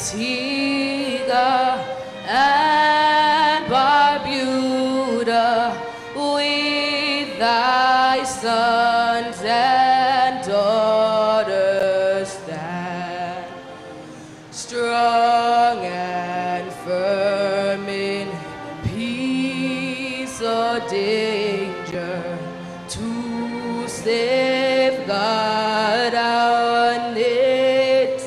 Antigua and Barbuda, with thy sons and daughters stand, strong and firm in peace or danger, to safeguard our native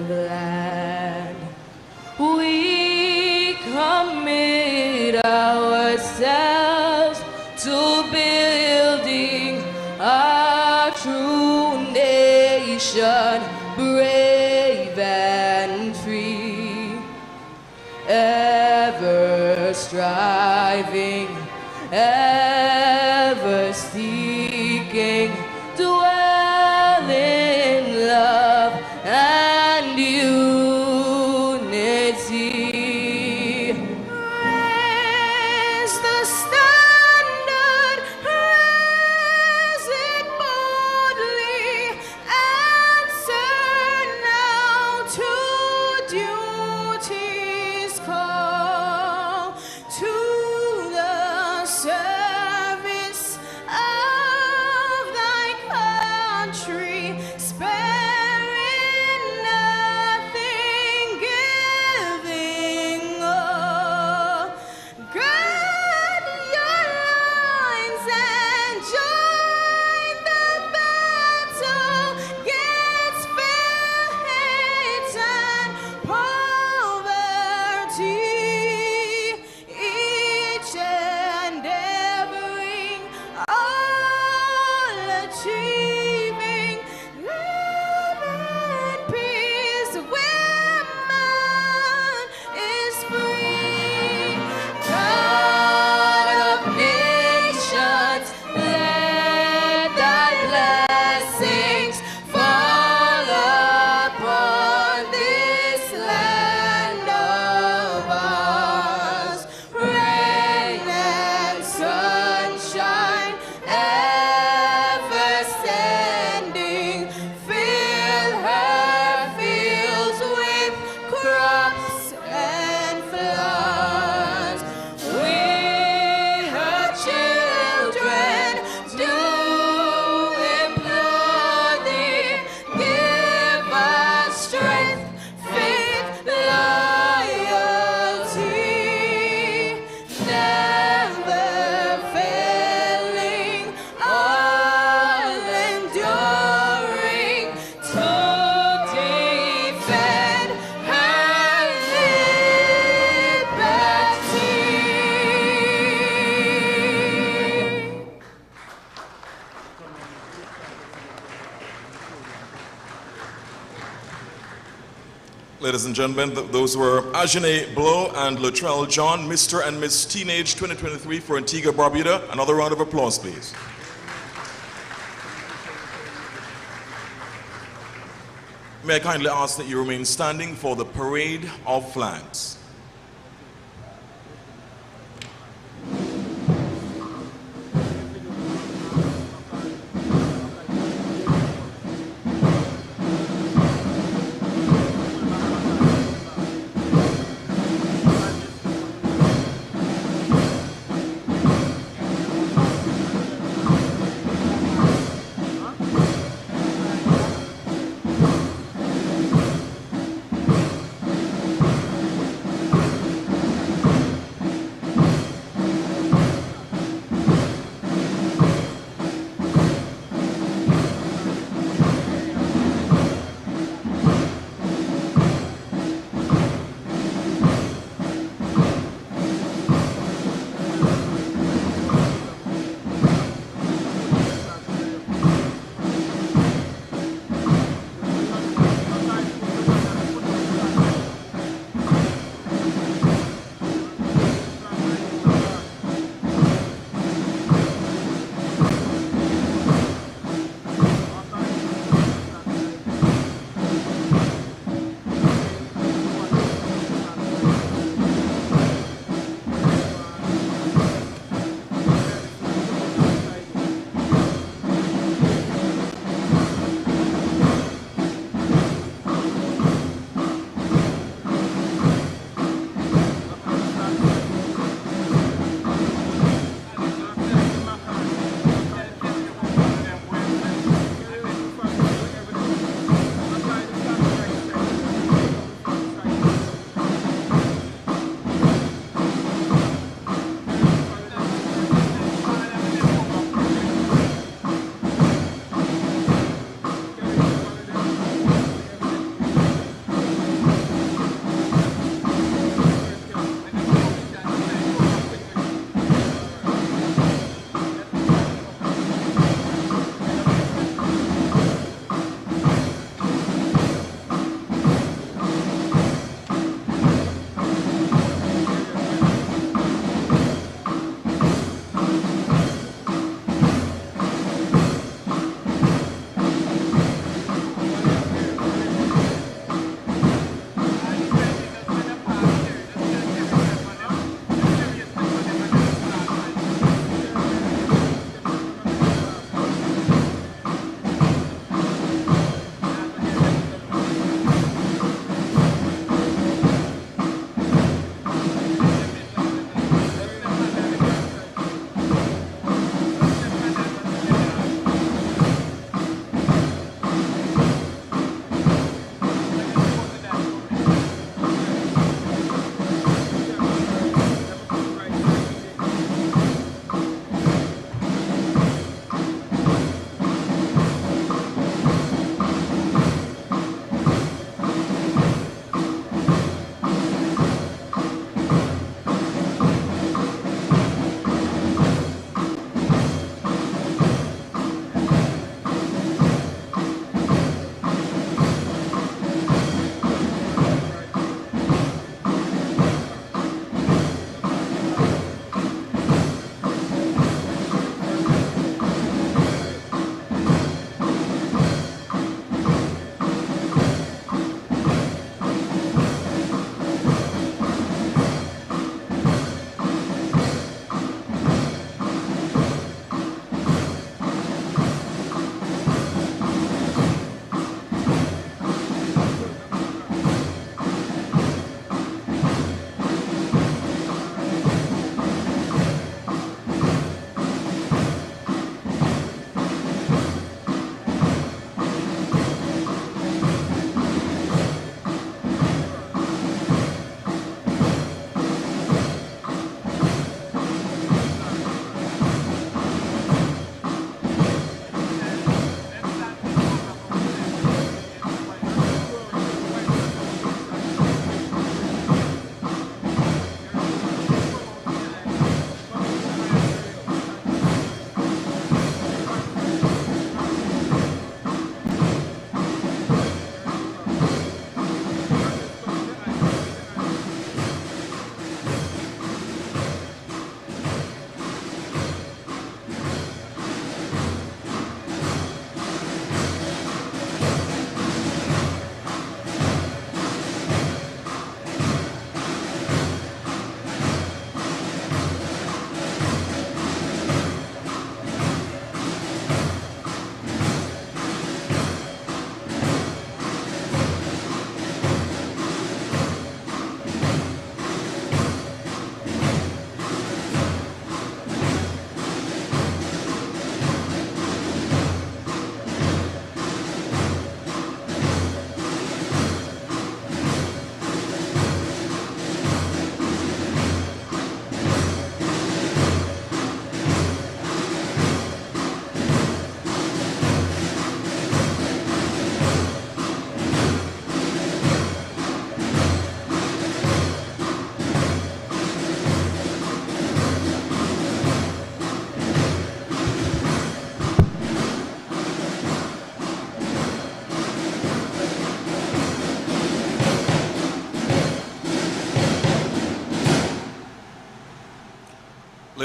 land. We commit ourselves to building a true nation, brave and free, ever striving, ever seeking, dwell in love and unity. Raise the standard, raise it boldly, answer now to duty's call, to the service of thy country, sparing nothing, giving all. Gird your loins and join the battle 'gainst fear, hate, and poverty, each endeavoring, all achieving, live in peace where man is free. God of nations, let thy blessings fall upon this land of ours. Rain and sunshine ever sending, fill her fields with crops and flowers. We, her children, do implore thee, give us strength, faith, loyalty, never failing, all enduring, to defend her liberty. Ladies and gentlemen, those were Ajane Blow and Latrell John, Mr. and Miss Teenage 2023 for Antigua Barbuda. Another round of applause, please. May I kindly ask that you remain standing for the parade of flags.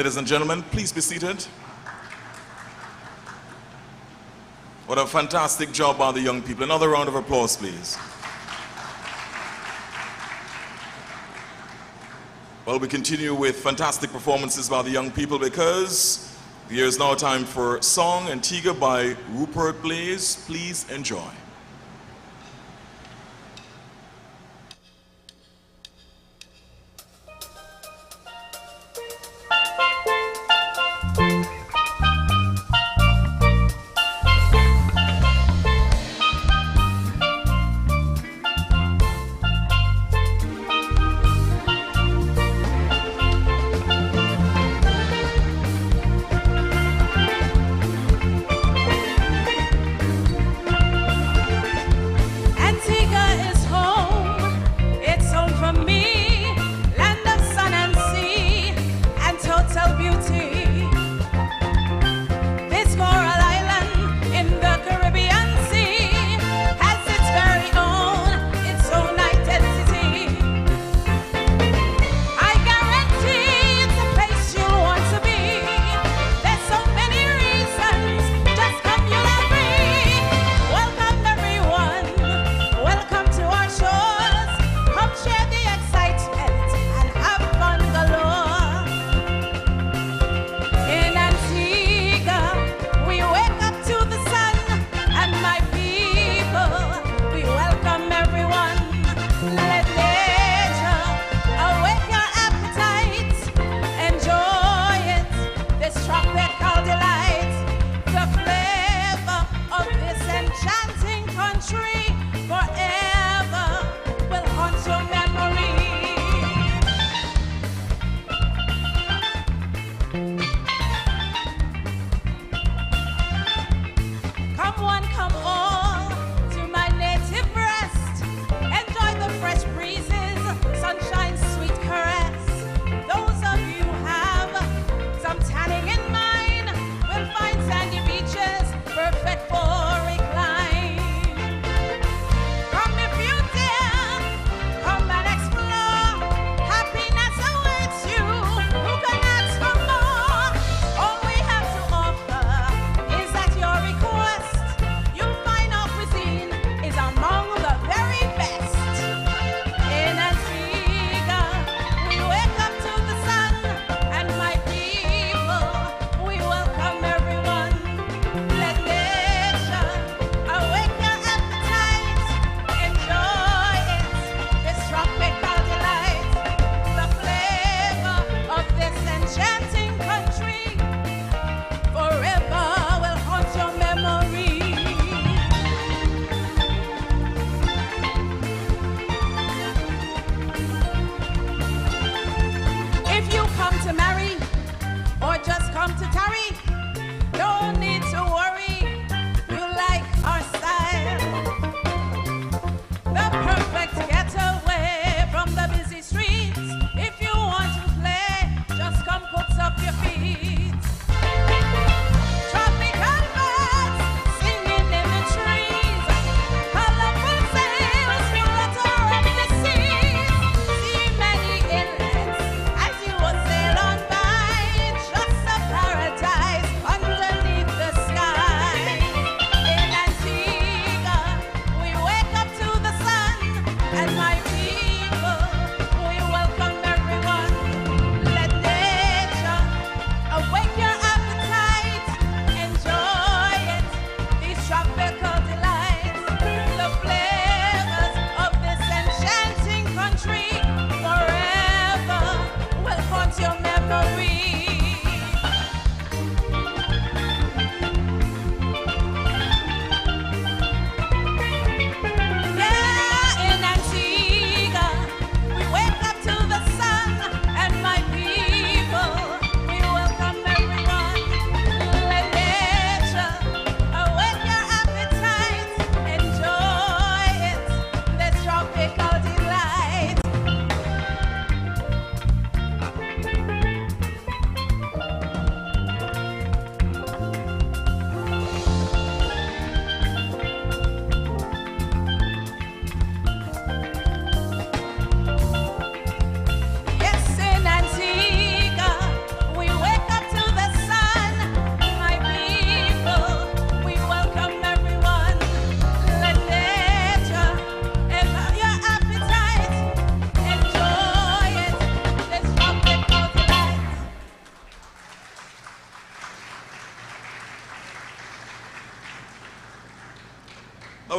Ladies and gentlemen, please be seated. What a fantastic job by the young people. Another round of applause, please. Well, we continue with fantastic performances by the young people because here is now time for Song Antigua by Rupert Blaze. Please enjoy.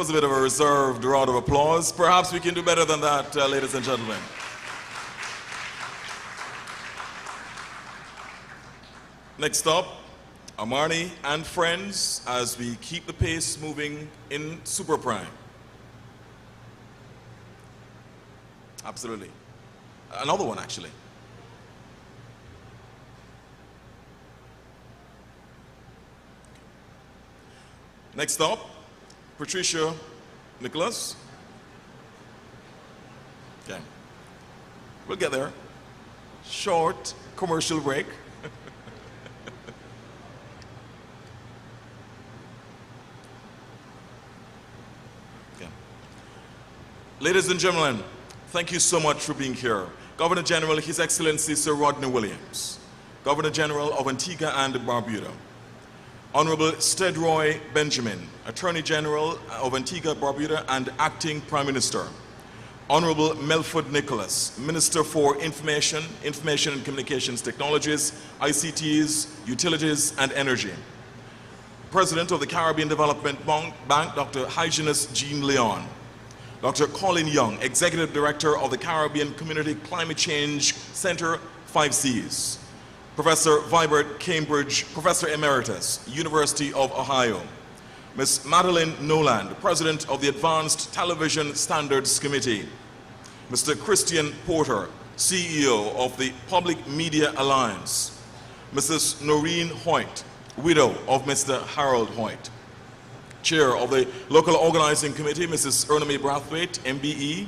was a bit of a reserved round of applause. Perhaps we can do better than that, ladies and gentlemen. Next up, Armani and friends as we keep the pace moving in Super Prime. Absolutely. Another one, actually. Next up, Patricia Nicholas. Okay. We'll get there. Short commercial break. Okay. Ladies and gentlemen, thank you so much for being here. Governor General, His Excellency Sir Rodney Williams, Governor General of Antigua and Barbuda, Honorable Stedroy Benjamin, Attorney General of Antigua, Barbuda and Acting Prime Minister, Honorable Melford Nicholas, Minister for Information and Communications Technologies, ICTs, Utilities and Energy, President of the Caribbean Development Bank, Dr. Hyginus Jean Leon, Dr. Colin Young, Executive Director of the Caribbean Community Climate Change Center, 5Cs, Professor Vibert Cambridge, Professor Emeritus, University of Ohio, Ms. Madeline Noland, President of the Advanced Television Standards Committee, Mr. Christian Porter, CEO of the Public Media Alliance, Mrs. Noreen Hoyt, widow of Mr. Harold Hoyt, Chair of the Local Organizing Committee, Mrs. Ername Brathwaite, MBE,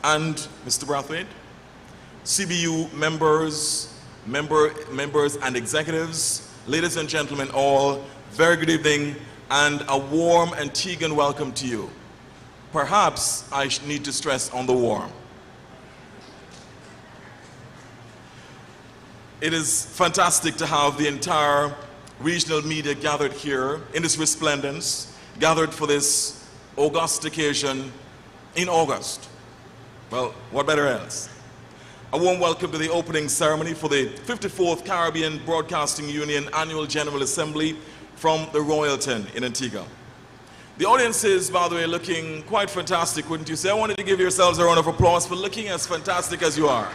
and Mr. Brathwaite, CBU members and executives, ladies and gentlemen all, very good evening and a warm Antiguan welcome to you. Perhaps I need to stress on the warm. It is fantastic to have the entire regional media gathered here in this resplendence, gathered for this august occasion in August. Well, what better else? A warm welcome to the opening ceremony for the 54th Caribbean Broadcasting Union Annual General Assembly from the Royalton in Antigua. The audience is, by the way, looking quite fantastic, wouldn't you say? I wanted to give yourselves a round of applause for looking as fantastic as you are.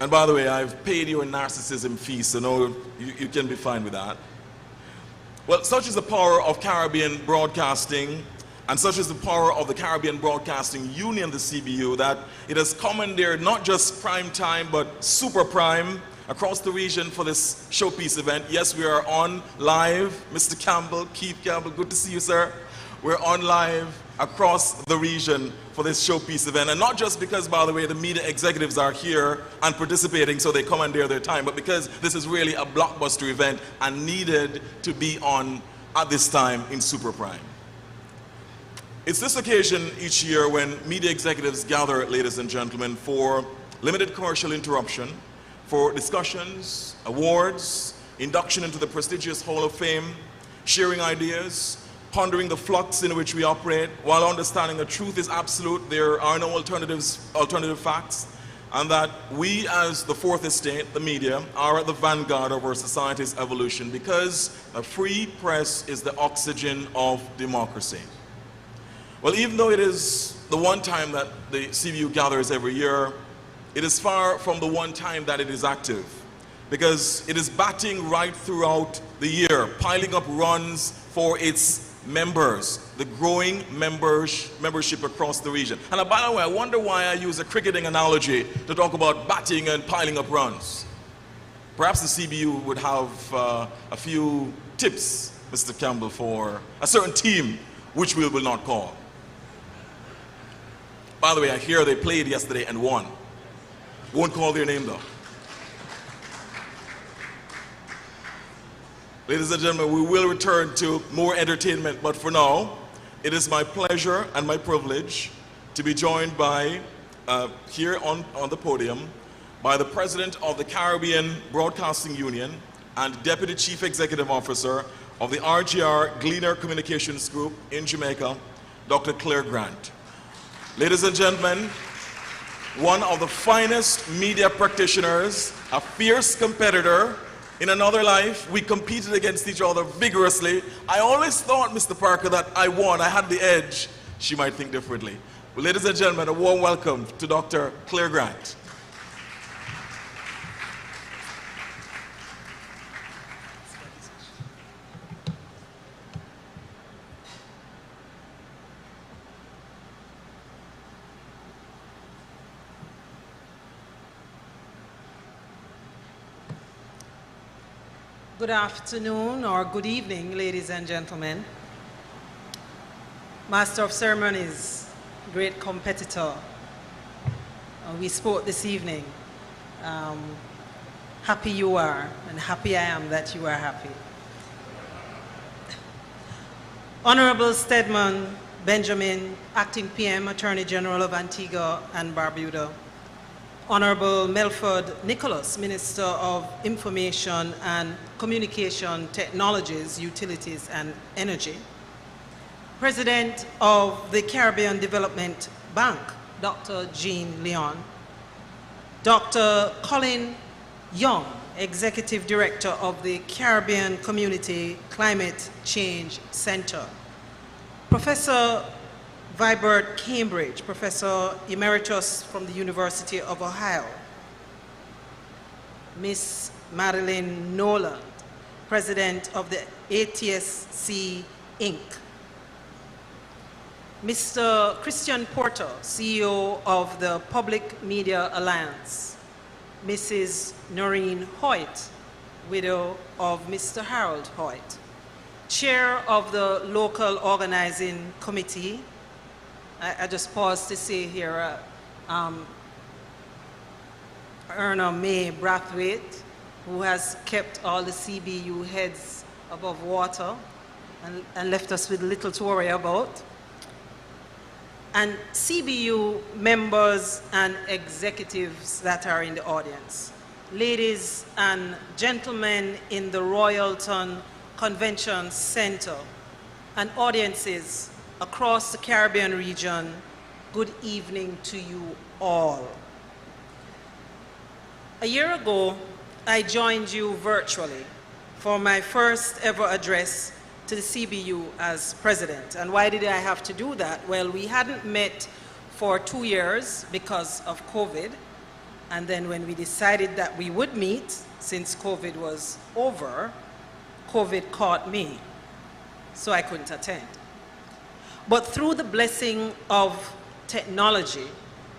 And by the way, I've paid you a narcissism fee, so no, you can be fine with that. Well, such is the power of Caribbean broadcasting, and such is the power of the Caribbean Broadcasting Union, the CBU, that it has commandeered not just prime time, but super prime across the region for this showpiece event. Yes, we are on live. Mr. Campbell, Keith Campbell, good to see you, sir. We're on live across the region for this showpiece event. And not just because, by the way, the media executives are here and participating, so they commandeer their time, but because this is really a blockbuster event and needed to be on at this time in super prime. It's this occasion each year when media executives gather, ladies and gentlemen, for limited commercial interruption, for discussions, awards, induction into the prestigious Hall of Fame, sharing ideas, pondering the flux in which we operate, while understanding that truth is absolute, there are no alternative facts, and that we as the fourth estate, the media, are at the vanguard of our society's evolution because a free press is the oxygen of democracy. Well, even though it is the one time that the CBU gathers every year, it is far from the one time that it is active, because it is batting right throughout the year, piling up runs for its members, the growing membership across the region. And by the way, I wonder why I use a cricketing analogy to talk about batting and piling up runs. Perhaps the CBU would have a few tips, Mr. Campbell, for a certain team, which we will not call. By the way, I hear they played yesterday and won. Won't call their name though. Ladies and gentlemen, we will return to more entertainment, but for now, it is my pleasure and my privilege to be joined by, here on the podium, by the President of the Caribbean Broadcasting Union and Deputy Chief Executive Officer of the RGR Gleaner Communications Group in Jamaica, Dr. Claire Grant. Ladies and gentlemen, one of the finest media practitioners, a fierce competitor, In another life, we competed against each other vigorously. I always thought, Mr. Parker, that I won, I had the edge. She might think differently. Well, ladies and gentlemen, a warm welcome to Dr. Claire Grant. Good afternoon or good evening, ladies and gentlemen. Master of Ceremonies, great competitor. We spoke this evening. Happy you are, and happy I am that you are happy. Honorable Stedman Benjamin, Acting PM, Attorney General of Antigua and Barbuda. Honorable Melford Nicholas, Minister of Information and Communication Technologies, Utilities and Energy. President of the Caribbean Development Bank, Dr. Jean Leon. Dr. Colin Young, Executive Director of the Caribbean Community Climate Change Center. Professor Vibert Cambridge, Professor Emeritus from the University of Ohio. Miss Madeline Nolan, President of the ATSC Inc. Mr. Christian Porter, CEO of the Public Media Alliance. Mrs. Noreen Hoyt, widow of Mr. Harold Hoyt. Chair of the local organizing committee. I just paused to say here, Erna May Brathwaite, who has kept all the CBU heads above water and left us with little to worry about. And CBU members and executives that are in the audience. Ladies and gentlemen in the Royalton Convention Center and audiences across the Caribbean region, good evening to you all. A year ago, I joined you virtually for my first ever address to the CBU as president. And why did I have to do that? Well, we hadn't met for 2 years because of COVID. And then when we decided that we would meet, since COVID was over, COVID caught me, so I couldn't attend. But through the blessing of technology,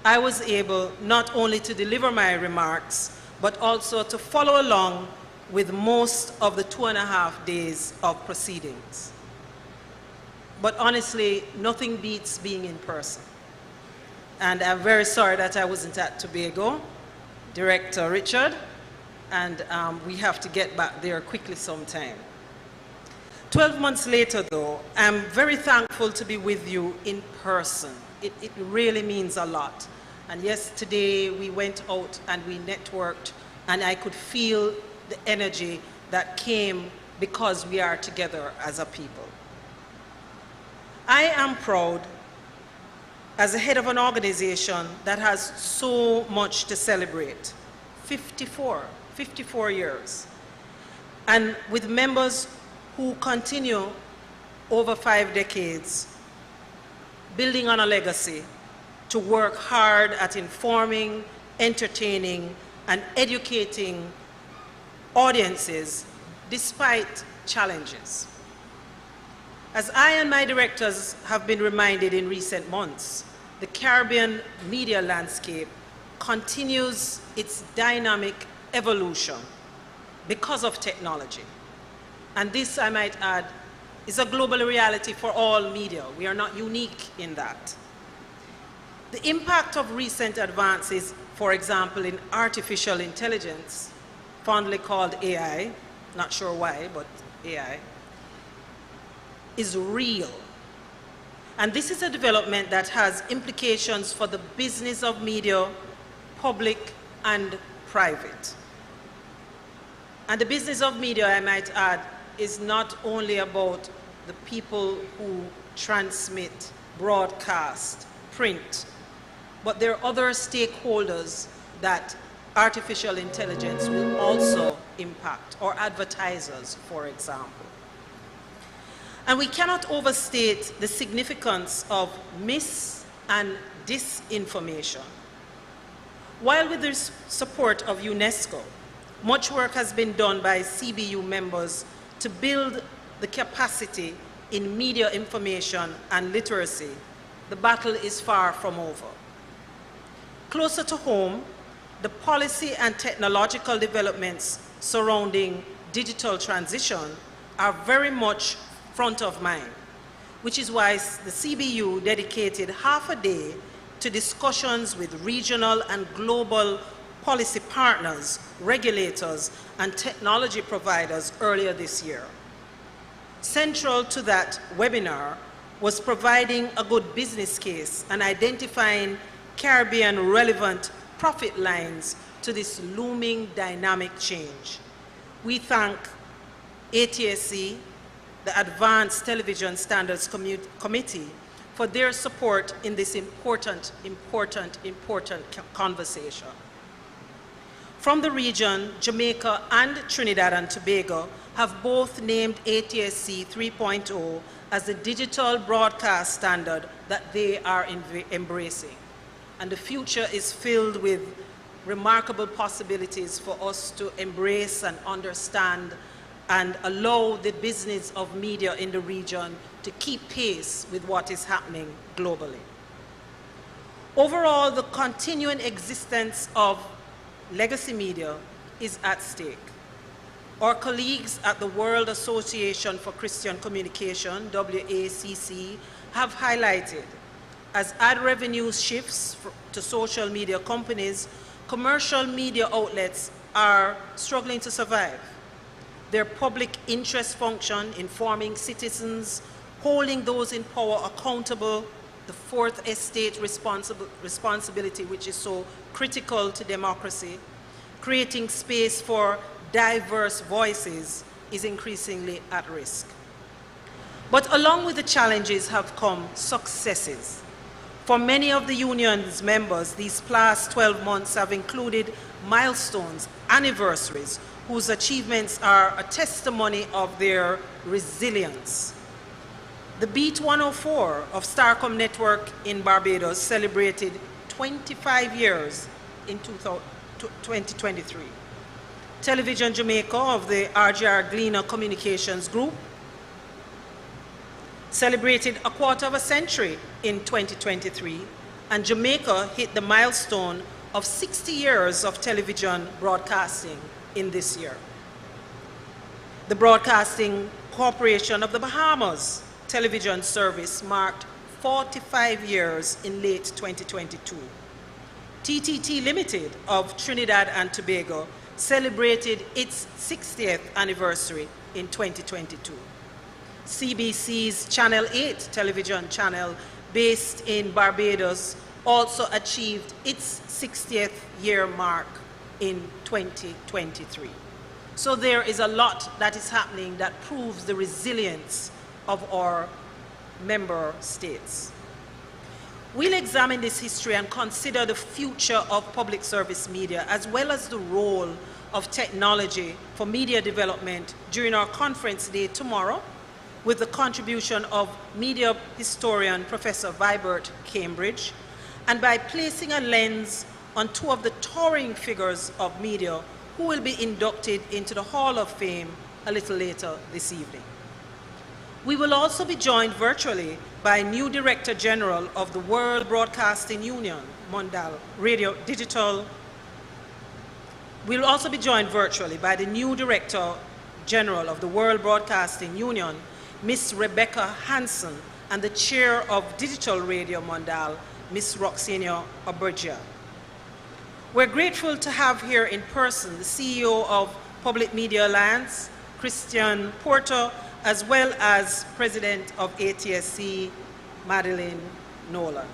I was able not only to deliver my remarks, but also to follow along with most of the 2.5 days of proceedings. But honestly, nothing beats being in person. And I'm very sorry that I wasn't at Tobago, Director Richard, and we have to get back there quickly sometime. 12 months later, though, I'm very thankful to be with you in person. It really means a lot. And yes, today we went out and we networked, and I could feel the energy that came because we are together as a people. I am proud as a head of an organization that has so much to celebrate. 54 years. And with members who continue over 5 decades, building on a legacy to work hard at informing, entertaining, and educating audiences despite challenges. As I and my directors have been reminded in recent months, the Caribbean media landscape continues its dynamic evolution because of technology. And this, I might add, is a global reality for all media. We are not unique in that. The impact of recent advances, for example, in artificial intelligence, fondly called AI, not sure why, but AI, is real. And this is a development that has implications for the business of media, public and private. And the business of media, I might add, is not only about the people who transmit, broadcast, print, but there are other stakeholders that artificial intelligence will also impact, or advertisers, for example. And we cannot overstate the significance of mis- and disinformation. While with the support of UNESCO, much work has been done by CBU members to build the capacity in media information and literacy, the battle is far from over. Closer to home, the policy and technological developments surrounding digital transition are very much front of mind, which is why the CBU dedicated half a day to discussions with regional and global policy partners, regulators, and technology providers earlier this year. Central to that webinar was providing a good business case and identifying Caribbean relevant profit lines to this looming dynamic change. We thank ATSC, the Advanced Television Standards Committee, for their support in this important conversation. From the region, Jamaica and Trinidad and Tobago have both named ATSC 3.0 as the digital broadcast standard that they are embracing. And the future is filled with remarkable possibilities for us to embrace and understand and allow the business of media in the region to keep pace with what is happening globally. Overall, the continuing existence of legacy media is at stake. Our colleagues at the World Association for Christian Communication, WACC, have highlighted as ad revenue shifts to social media companies, commercial media outlets are struggling to survive. Their public interest function, informing citizens, holding those in power accountable, the fourth estate responsibility, which is so critical to democracy, creating space for diverse voices, is increasingly at risk. But along with the challenges have come successes. For many of the union's members, these past 12 months have included milestones, anniversaries, whose achievements are a testimony of their resilience. The Beat 104 of Starcom Network in Barbados celebrated 25 years in 2023. Television Jamaica of the RGR Gleaner Communications Group celebrated a quarter of a century in 2023, and Jamaica hit the milestone of 60 years of television broadcasting in this year. The Broadcasting Corporation of the Bahamas television service marked 45 years in late 2022. TTT Limited of Trinidad and Tobago celebrated its 60th anniversary in 2022. CBC's Channel 8 television channel based in Barbados also achieved its 60th year mark in 2023. So there is a lot that is happening that proves the resilience of our member states. We'll examine this history and consider the future of public service media, as well as the role of technology for media development during our conference day tomorrow, with the contribution of media historian Professor Vibert Cambridge, and by placing a lens on two of the towering figures of media who will be inducted into the Hall of Fame a little later this evening. We will also be joined virtually by new Director General of the World Broadcasting Union, Mondial Radio Digital. We'll also be joined virtually by the new Director General of the World Broadcasting Union, Ms. Rebecca Hansen, and the Chair of Digital Radio Mondial, Ms. Roxania Obergia. We're grateful to have here in person the CEO of Public Media Alliance, Christian Porter, as well as President of ATSC, Madeline Noland.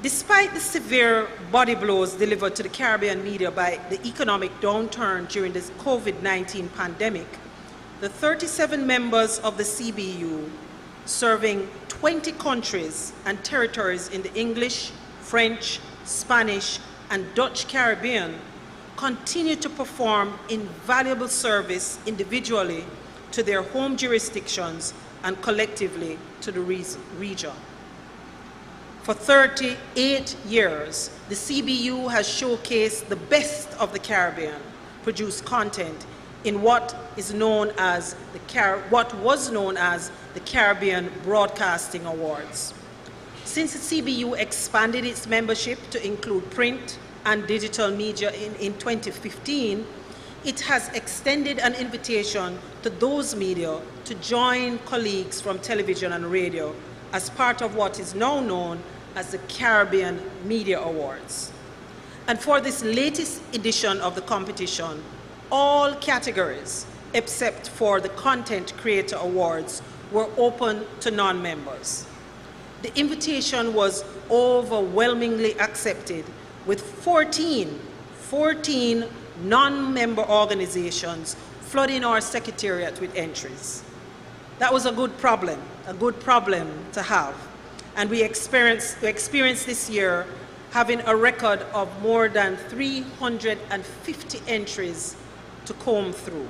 Despite the severe body blows delivered to the Caribbean media by the economic downturn during this COVID-19 pandemic, the 37 members of the CBU, serving 20 countries and territories in the English, French, Spanish, and Dutch Caribbean, continue to perform invaluable service individually to their home jurisdictions and collectively to the region. For 38 years, the CBU has showcased the best of the Caribbean, produced content in what was known as the Caribbean Broadcasting Awards. Since the CBU expanded its membership to include print and digital media in 2015, it has extended an invitation to those media to join colleagues from television and radio as part of what is now known as the Caribbean Media Awards. And for this latest edition of the competition, all categories, except for the Content Creator Awards, were open to non-members. The invitation was overwhelmingly accepted, with 14 non-member organizations flooding our secretariat with entries. That was a good problem to have. And we experienced this year having a record of more than 350 entries to comb through.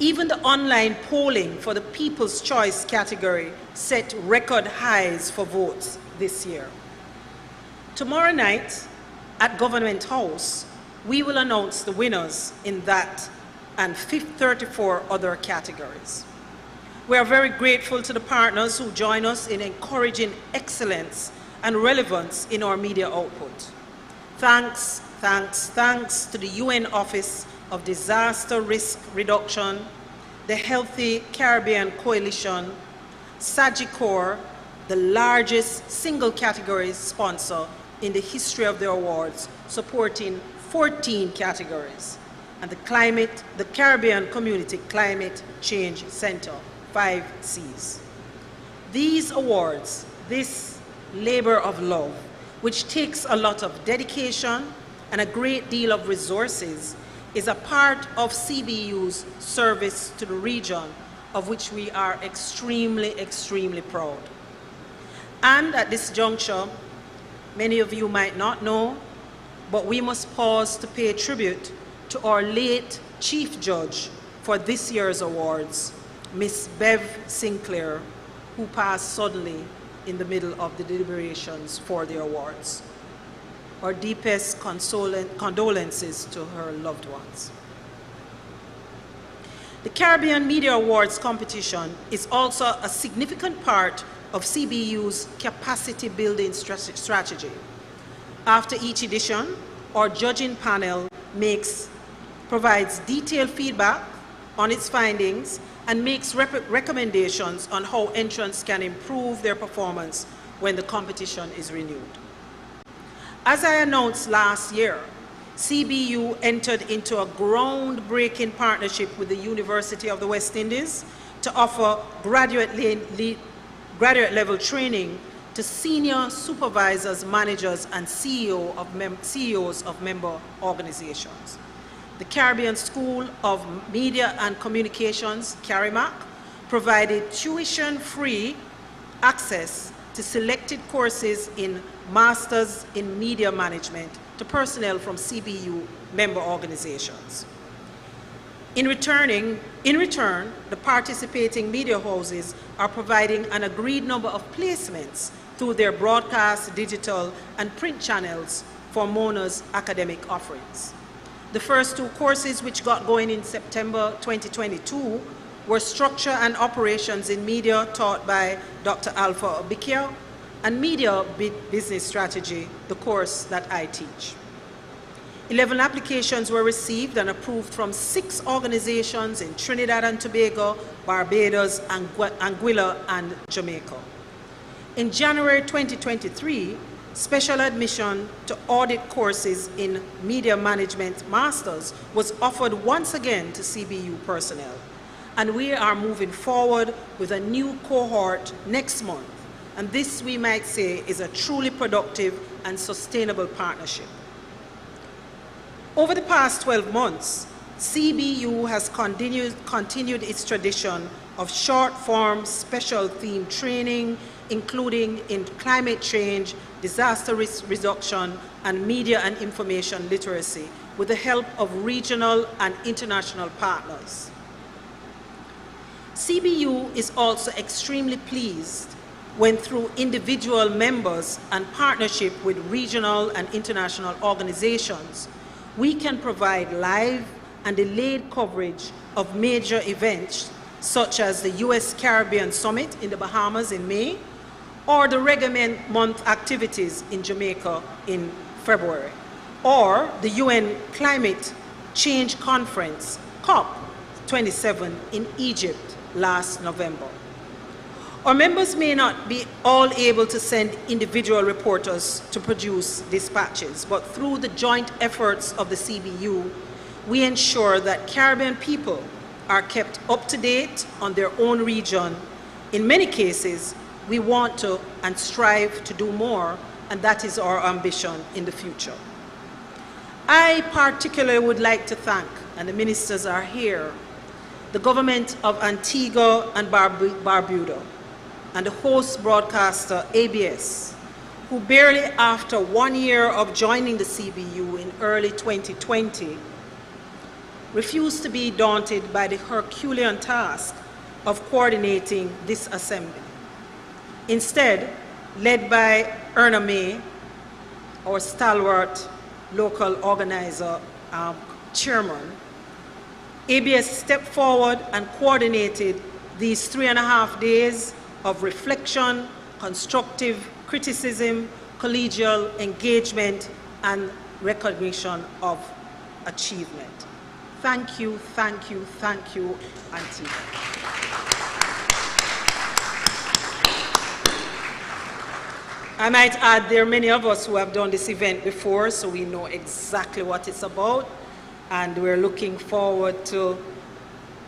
Even the online polling for the People's Choice category set record highs for votes this year. Tomorrow night at Government House, we will announce the winners in that and 34 other categories. We are very grateful to the partners who join us in encouraging excellence and relevance in our media output. Thanks to the UN Office of Disaster Risk Reduction, the Healthy Caribbean Coalition, Sagicor, the largest single category sponsor in the history of the awards, supporting 14 categories, and the Caribbean Community Climate Change Center, 5 Cs. These awards, this labor of love, which takes a lot of dedication and a great deal of resources, is a part of CBU's service to the region, of which we are extremely proud. And at this juncture, many of you might not know, but we must pause to pay tribute to our late Chief Judge for this year's awards, Miss Bev Sinclair, who passed suddenly in the middle of the deliberations for the awards. Our deepest condolences to her loved ones. The Caribbean Media Awards competition is also a significant part of CBU's capacity building strategy. After each edition, our judging panel provides detailed feedback on its findings and makes recommendations on how entrants can improve their performance when the competition is renewed. As I announced last year, CBU entered into a groundbreaking partnership with the University of the West Indies to offer graduate level training to senior supervisors, managers, and CEOs of member organizations. The Caribbean School of Media and Communications, CARIMAC, provided tuition-free access to selected courses in Masters in Media Management to personnel from CBU member organizations. In return, the participating media houses are providing an agreed number of placements through their broadcast, digital, and print channels for MONA's academic offerings. The first 2 courses, which got going in September 2022, were Structure and Operations in Media, taught by Dr. Alpha Obikia, and Media Business Strategy, the course that I teach. 11 applications were received and approved from 6 organizations in Trinidad and Tobago, Barbados, Anguilla, and Jamaica. In January 2023, special admission to audit courses in Media Management Masters was offered once again to CBU personnel. And we are moving forward with a new cohort next month. And this, we might say, is a truly productive and sustainable partnership. Over the past 12 months, CBU has continued its tradition of short-form special theme training, including in climate change, disaster risk reduction, and media and information literacy, with the help of regional and international partners. CBU is also extremely pleased when, through individual members and partnership with regional and international organizations, we can provide live and delayed coverage of major events such as the US Caribbean Summit in the Bahamas in May, or the Reggae Month activities in Jamaica in February, or the UN Climate Change Conference, COP27 in Egypt last November. Our members may not be all able to send individual reporters to produce dispatches, but through the joint efforts of the CBU, we ensure that Caribbean people are kept up to date on their own region. In many cases, we want to and strive to do more, and that is our ambition in the future. I particularly would like to thank, and the ministers are here, the government of Antigua and Barbuda, and the host broadcaster ABS, who barely after 1 year of joining the CBU in early 2020, refused to be daunted by the Herculean task of coordinating this assembly. Instead, led by Erna May, our stalwart local organizer chairman, ABS stepped forward and coordinated these 3.5 days of reflection, constructive criticism, collegial engagement, and recognition of achievement. Thank you, thank you, thank you, Antigua. I might add there are many of us who have done this event before, so we know exactly what it's about, and we're looking forward to,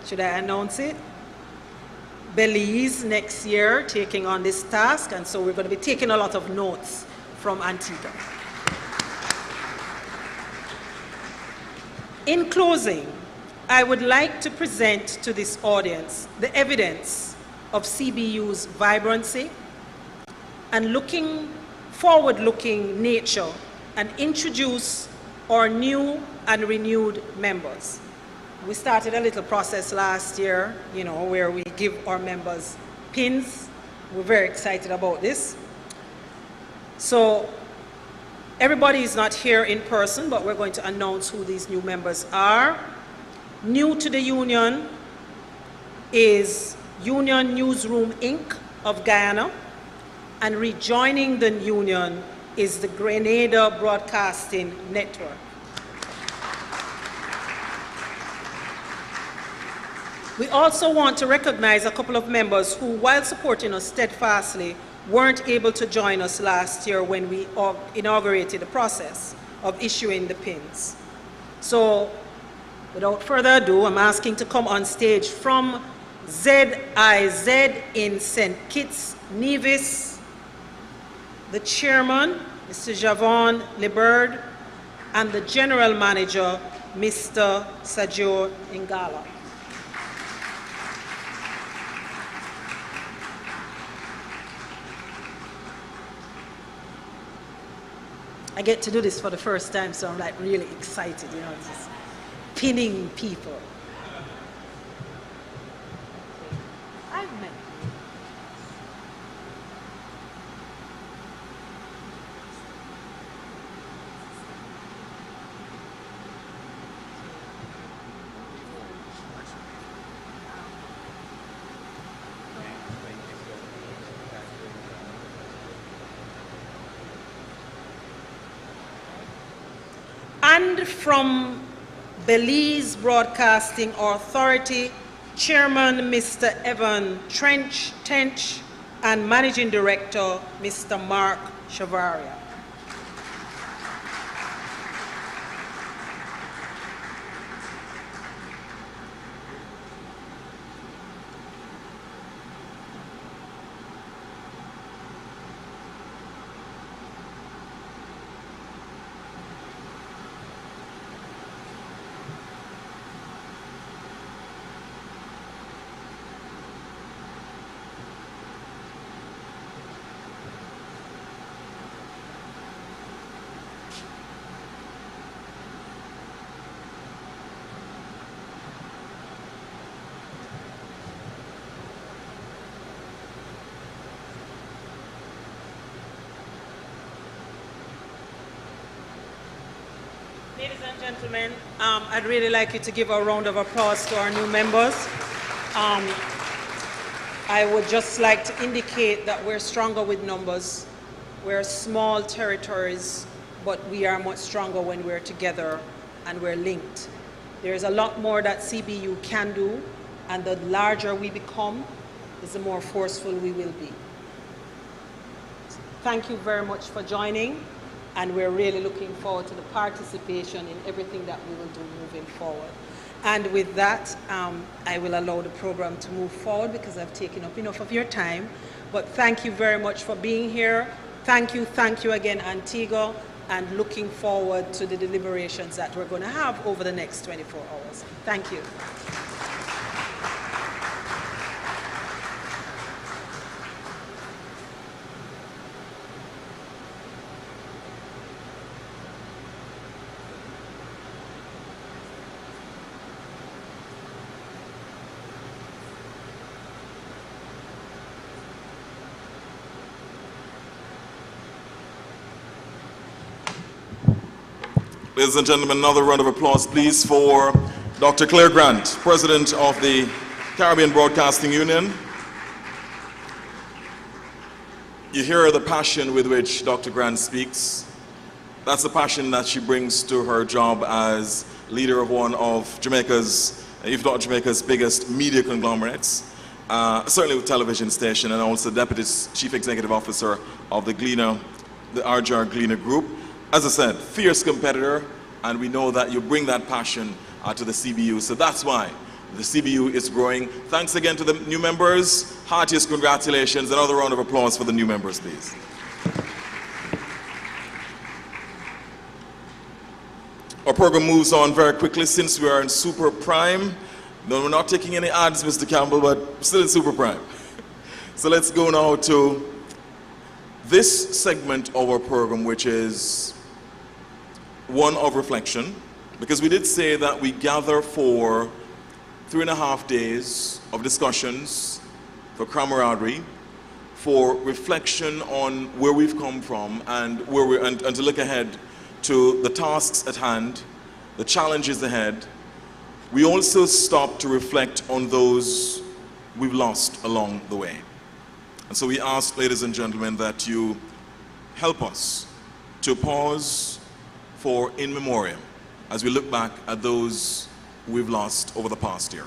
should I announce it? Belize next year taking on this task, and so we're going to be taking a lot of notes from Antigua. In closing, I would like to present to this audience the evidence of CBU's vibrancy and forward-looking nature, and introduce our new and renewed members. We started a little process last year, where we give our members pins. We're very excited about this. So everybody is not here in person, but we're going to announce who these new members are. New to the union is Union Newsroom Inc. of Guyana, and rejoining the union is the Grenada Broadcasting Network. We also want to recognize a couple of members who, while supporting us steadfastly, weren't able to join us last year when we inaugurated the process of issuing the pins. So, without further ado, I'm asking to come on stage from ZIZ in St. Kitts, Nevis, the chairman, Mr. Javon Liberd, and the general manager, Mr. Sajo Ingala. I get to do this for the first time, so I'm like really excited, just pinning people. I've met. And from Belize Broadcasting Authority, Chairman Mr. Evan Tench, and Managing Director Mr. Mark Chavaria. Ladies and gentlemen, I'd really like you to give a round of applause to our new members. I would just like to indicate that we're stronger with numbers. We're small territories, but we are much stronger when we're together and we're linked. There's a lot more that CBU can do, and the larger we become, is the more forceful we will be. Thank you very much for joining, and we're really looking forward to the participation in everything that we will do moving forward. And with that, I will allow the program to move forward because I've taken up enough of your time. But thank you very much for being here. Thank you again, Antigua, and looking forward to the deliberations that we're going to have over the next 24 hours. Thank you. Ladies and gentlemen, another round of applause, please, for Dr. Claire Grant, President of the Caribbean Broadcasting Union. You hear the passion with which Dr. Grant speaks. That's the passion that she brings to her job as leader of one of Jamaica's, if not Jamaica's biggest media conglomerates, certainly with television station, and also Deputy Chief Executive Officer of the Gleaner, the RJR Gleaner Group. As I said, fierce competitor, and we know that you bring that passion to the CBU, so that's why the CBU is growing. Thanks again to the new members. Heartiest congratulations. Another round of applause for the new members, please. Our program moves on very quickly since we are in Super Prime. No, we're not taking any ads, Mr. Campbell, but still in Super Prime. So let's go now to this segment of our program, which is one of reflection, because we did say that we gather for 3.5 days of discussions, for camaraderie, for reflection on where we've come from and where we're, and to look ahead to the tasks at hand, the challenges ahead. We also stop to reflect on those we've lost along the way. And so we ask, ladies and gentlemen, that you help us to pause for in memoriam as we look back at those we've lost over the past year.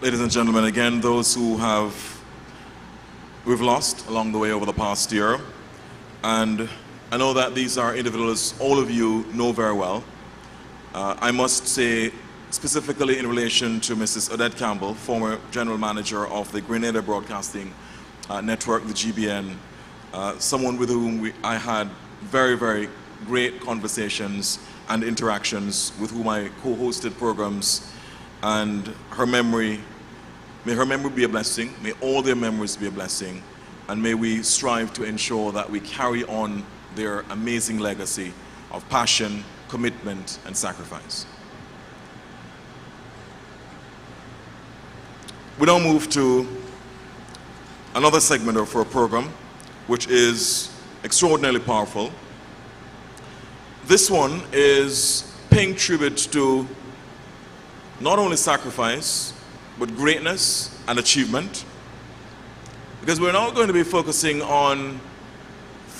Ladies and gentlemen, again, those who we've lost along the way over the past year, and I know that these are individuals all of you know very well. I must say, specifically in relation to Mrs. Odette Campbell, former general manager of the Grenada Broadcasting Network, the GBN, someone with whom I had very, very great conversations and interactions, with whom I co-hosted programs, and her memory, may her memory be a blessing, may all their memories be a blessing, and may we strive to ensure that we carry on their amazing legacy of passion, commitment, and sacrifice. We now move to another segment of our program, which is extraordinarily powerful. This one is paying tribute to not only sacrifice, but greatness and achievement. Because we're now going to be focusing on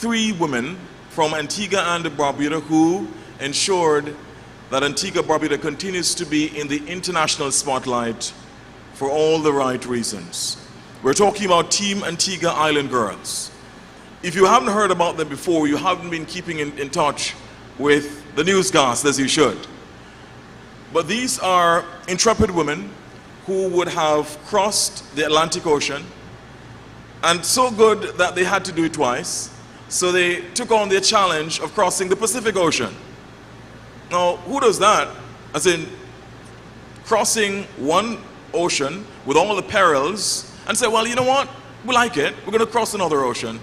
3 women from Antigua and Barbuda who ensured that Antigua Barbuda continues to be in the international spotlight for all the right reasons. We're talking about Team Antigua Island Girls. If you haven't heard about them before, you haven't been keeping in touch with the newscast as you should. But these are intrepid women who would have crossed the Atlantic Ocean, and so good that they had to do it twice, so they took on the challenge of crossing the Pacific Ocean. Now, who does that? As in, crossing one ocean with all the perils and say, well, you know what? We like it. We're going to cross another ocean.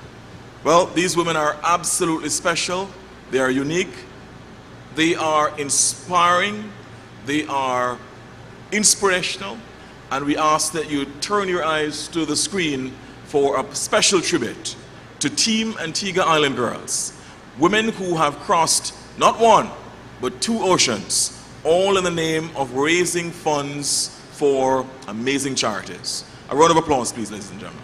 Well, these women are absolutely special. They are unique. They are inspiring. They are inspirational. And we ask that you turn your eyes to the screen for a special tribute to Team Antigua Island Girls. Women who have crossed not one, but 2 oceans, all in the name of raising funds for amazing charities. A round of applause, please, ladies and gentlemen.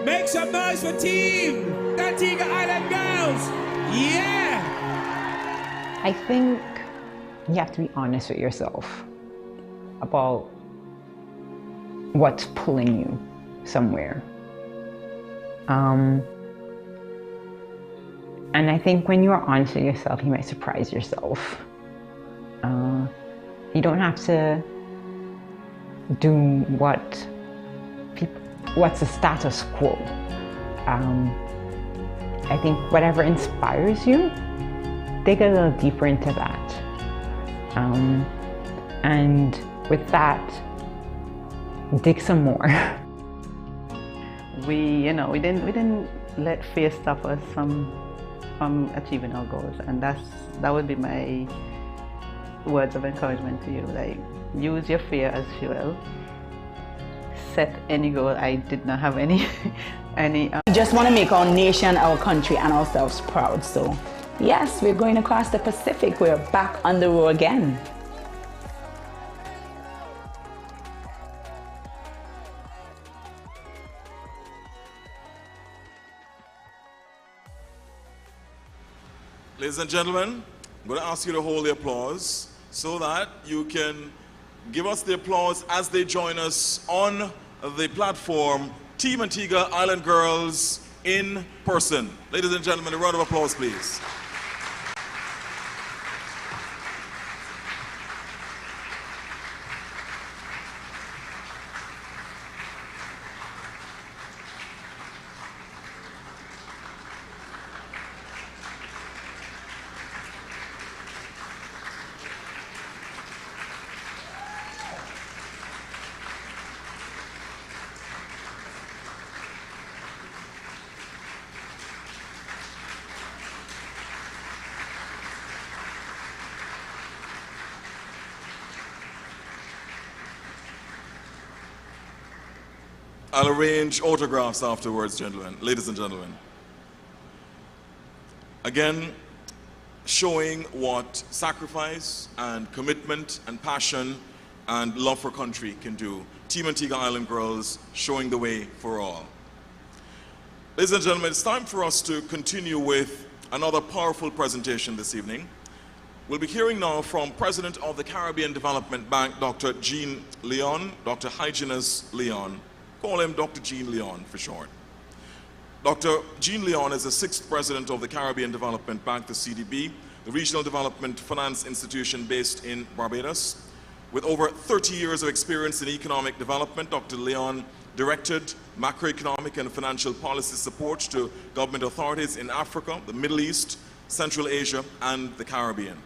Make some noise for Team Antigua Island Girls! Yeah! I think you have to be honest with yourself about what's pulling you somewhere. And I think when you are honest with yourself, you might surprise yourself. You don't have to do what's the status quo. I think whatever inspires you, dig a little deeper into that. And with that, dig some more. We didn't let fear stop us from achieving our goals, and that would be my words of encouragement to you. Like, use your fear as fuel. Set any goal. I did not have any. We just want to make our nation, our country, and ourselves proud. So, yes, we're going across the Pacific. We're back on the road again. Ladies and gentlemen, I'm going to ask you to hold the applause so that you can give us the applause as they join us on the platform, Team Antigua Island Girls in person. Ladies and gentlemen, a round of applause, please. I'll arrange autographs afterwards, gentlemen, ladies and gentlemen. Again, showing what sacrifice and commitment and passion and love for country can do. Team Antigua Island Girls showing the way for all. Ladies and gentlemen, it's time for us to continue with another powerful presentation this evening. We'll be hearing now from President of the Caribbean Development Bank, Dr. Jean Leon, Dr. Hyginus Leon. Call him Dr. Jean Leon for short. Dr. Jean Leon is the 6th President of the Caribbean Development Bank, the CDB, the regional development finance institution based in Barbados. With over 30 years of experience in economic development, Dr. Leon directed macroeconomic and financial policy support to government authorities in Africa, the Middle East, Central Asia, and the Caribbean.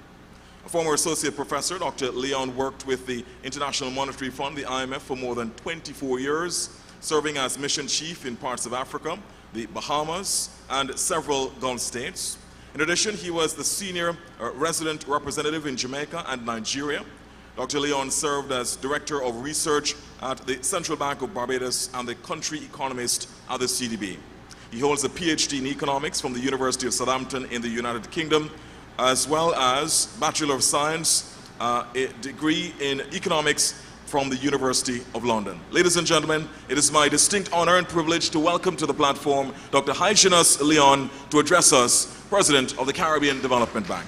A former associate professor, Dr. Leon worked with the International Monetary Fund, the IMF, for more than 24 years, serving as mission chief in parts of Africa, the Bahamas, and several Gulf states. In addition, he was the senior resident representative in Jamaica and Nigeria. Dr. Leon served as Director of Research at the Central Bank of Barbados and the country economist at the CDB. He holds a PhD in economics from the University of Southampton in the United Kingdom, as well as Bachelor of Science, a degree in economics from the University of London. Ladies and gentlemen, it is my distinct honor and privilege to welcome to the platform Dr. Hyginus Leon to address us, President of the Caribbean Development Bank.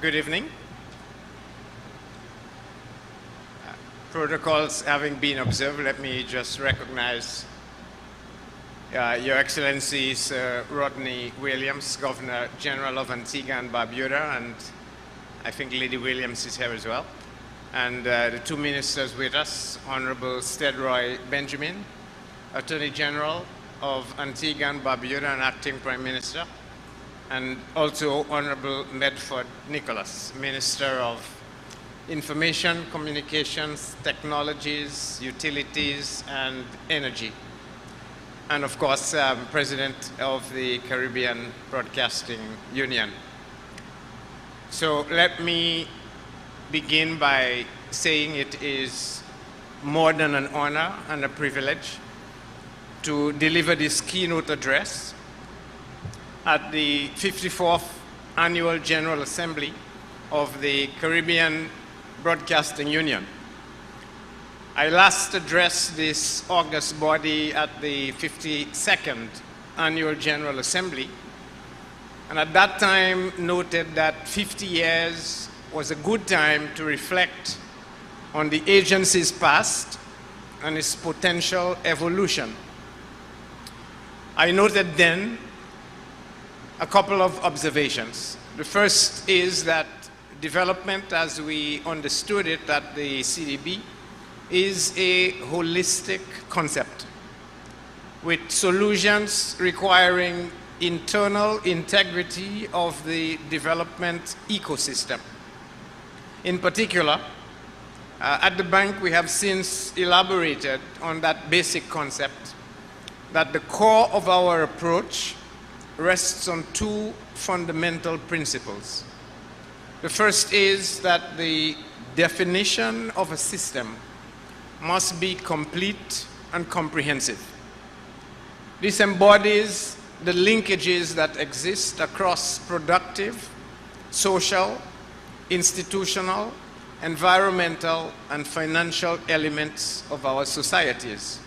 Good evening. Protocols having been observed, let me just recognize Your Excellency Sir Rodney Williams, Governor General of Antigua and Barbuda, and I think Lady Williams is here as well, and the two ministers with us, Honorable Stedroy Benjamin, Attorney General of Antigua and Barbuda and Acting Prime Minister, and also Honorable Medford Nicholas, Minister of Information, Communications, Technologies, Utilities, and Energy. And of course, President of the Caribbean Broadcasting Union. So let me begin by saying it is more than an honor and a privilege to deliver this keynote address at the 54th Annual General Assembly of the Caribbean Broadcasting Union. I last addressed this august body at the 52nd Annual General Assembly, and at that time noted that 50 years was a good time to reflect on the agency's past and its potential evolution. I noted then a couple of observations. The first is that development, as we understood it at the CDB, is a holistic concept with solutions requiring internal integrity of the development ecosystem. In particular, at the bank, we have since elaborated on that basic concept that the core of our approach rests on two fundamental principles. The first is that the definition of a system must be complete and comprehensive. This embodies the linkages that exist across productive, social, institutional, environmental, and financial elements of our societies.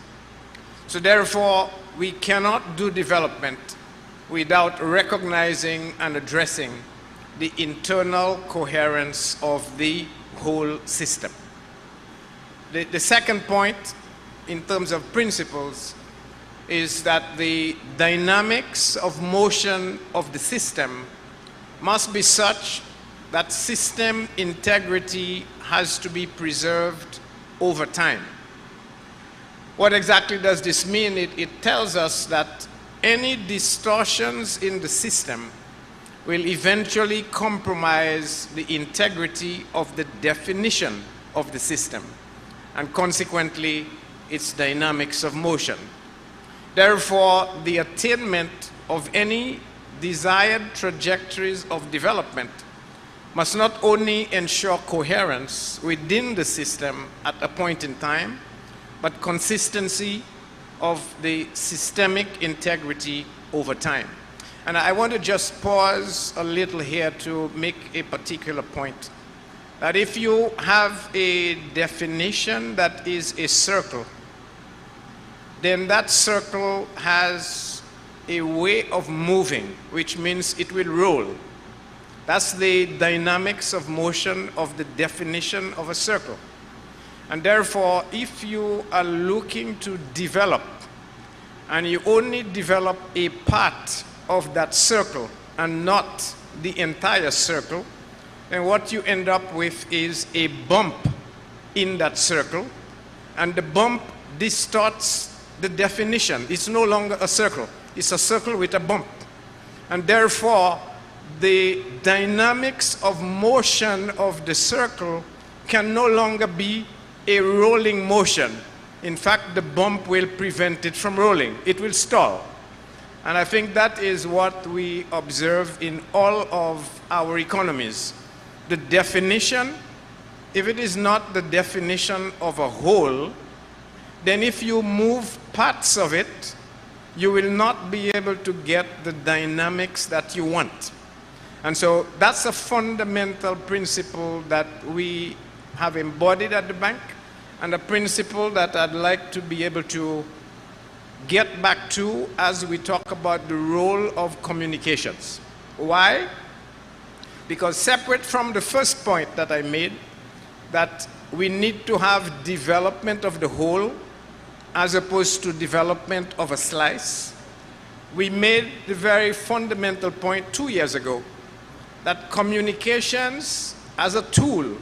So therefore, we cannot do development without recognizing and addressing the internal coherence of the whole system. The second point, in terms of principles, is that the dynamics of motion of the system must be such that system integrity has to be preserved over time. What exactly does this mean? It tells us that any distortions in the system will eventually compromise the integrity of the definition of the system and consequently its dynamics of motion. Therefore, the attainment of any desired trajectories of development must not only ensure coherence within the system at a point in time, but consistency of the systemic integrity over time. And I want to just pause a little here to make a particular point. That if you have a definition that is a circle, then that circle has a way of moving, which means it will roll. That's the dynamics of motion of the definition of a circle. And therefore, if you are looking to develop and you only develop a part of that circle and not the entire circle, then what you end up with is a bump in that circle, and the bump distorts the definition. It's no longer a circle. It's a circle with a bump. And therefore, the dynamics of motion of the circle can no longer be a rolling motion, In fact, the bump will prevent it from rolling. It will stall. And I think that is what we observe in all of our economies. The definition, if it is not the definition of a whole, then if you move parts of it, you will not be able to get the dynamics that you want. And so that's a fundamental principle that we have embodied at the bank, and a principle that I'd like to be able to get back to as we talk about the role of communications. Why? Because separate from the first point that I made, that we need to have development of the whole as opposed to development of a slice, we made the very fundamental point 2 years ago that communications as a tool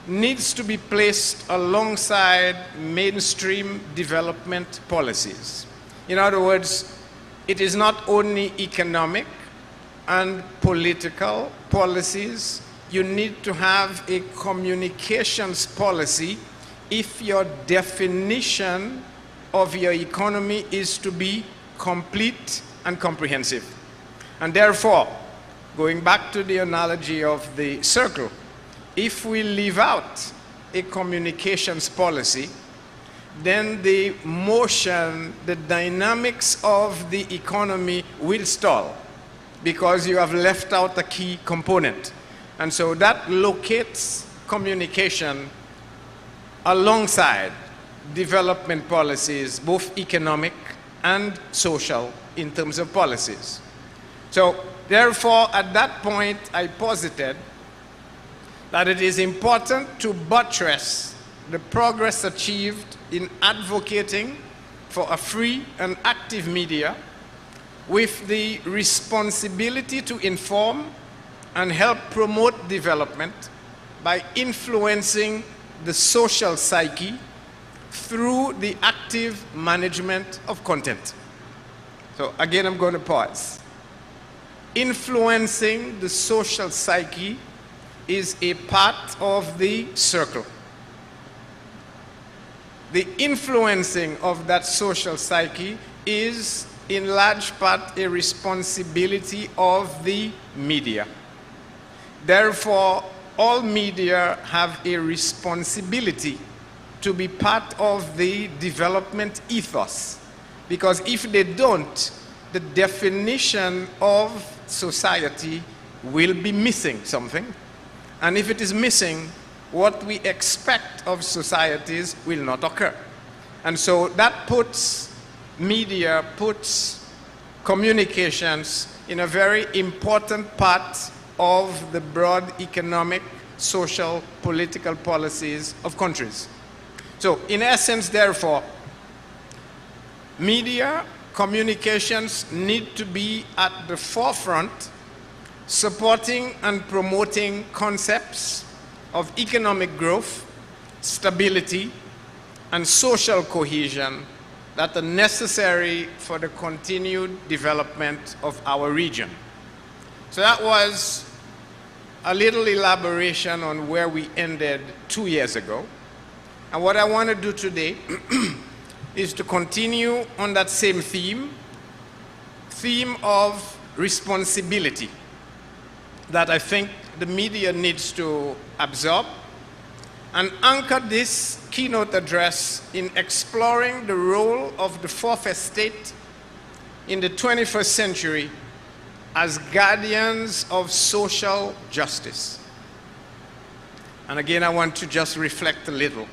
needs to be placed alongside mainstream development policies. In other words, it is not only economic and political policies, you need to have a communications policy if your definition of your economy is to be complete and comprehensive. And therefore, going back to the analogy of the circle, if we leave out a communications policy, then the motion, the dynamics of the economy will stall because you have left out a key component. And so that locates communication alongside development policies, both economic and social in terms of policies. So therefore, at that point, I posited that it is important to buttress the progress achieved in advocating for a free and active media with the responsibility to inform and help promote development by influencing the social psyche through the active management of content. So again, I'm going to pause. Influencing the social psyche is a part of the circle. The influencing of that social psyche is in large part a responsibility of the media. Therefore, all media have a responsibility to be part of the development ethos. Because if they don't, the definition of society will be missing something. And if it is missing, what we expect of societies will not occur. And so that puts media, puts communications in a very important part of the broad economic, social, political policies of countries. So in essence, therefore, media, communications need to be at the forefront, supporting and promoting concepts of economic growth, stability, and social cohesion that are necessary for the continued development of our region. So that was a little elaboration on where we ended 2 years ago. And what I want to do today is to continue on that same theme of responsibility that I think the media needs to absorb, and anchor this keynote address in exploring the role of the fourth estate in the 21st century as guardians of social justice. And again, I want to just reflect a little.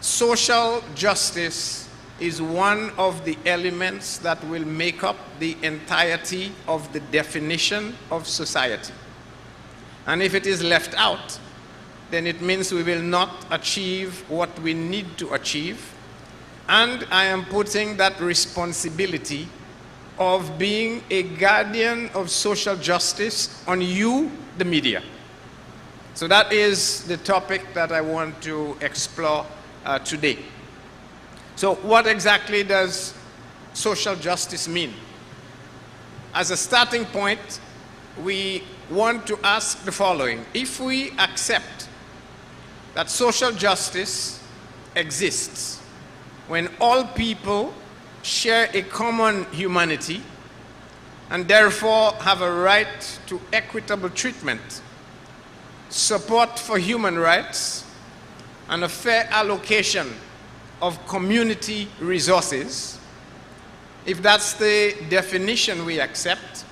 Social justice is one of the elements that will make up the entirety of the definition of society. And if it is left out, then it means we will not achieve what we need to achieve. And I am putting that responsibility of being a guardian of social justice on you, the media. So that is the topic that I want to explore today. So what exactly does social justice mean? As a starting point, we want to ask the following. If we accept that social justice exists when all people share a common humanity and therefore have a right to equitable treatment, support for human rights, and a fair allocation of community resources, if that's the definition we accept,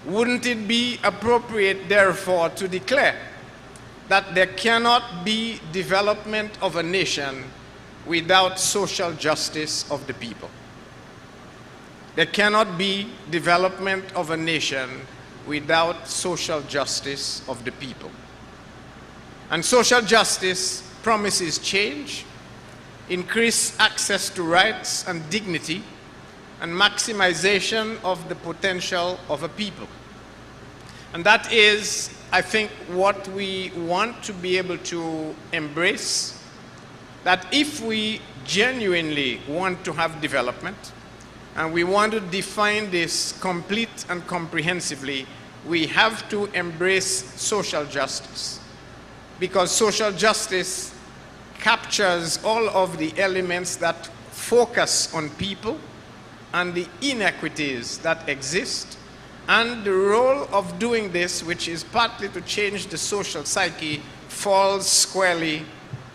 wouldn't it be appropriate, therefore, to declare that there cannot be development of a nation without social justice of the people? There cannot be development of a nation without social justice of the people. And social justice promises change, increased access to rights and dignity, and maximization of the potential of a people. And that is, I think, what we want to be able to embrace, that if we genuinely want to have development, and we want to define this complete and comprehensively, we have to embrace social justice. Because social justice captures all of the elements that focus on people and the inequities that exist, and the role of doing this, which is partly to change the social psyche, falls squarely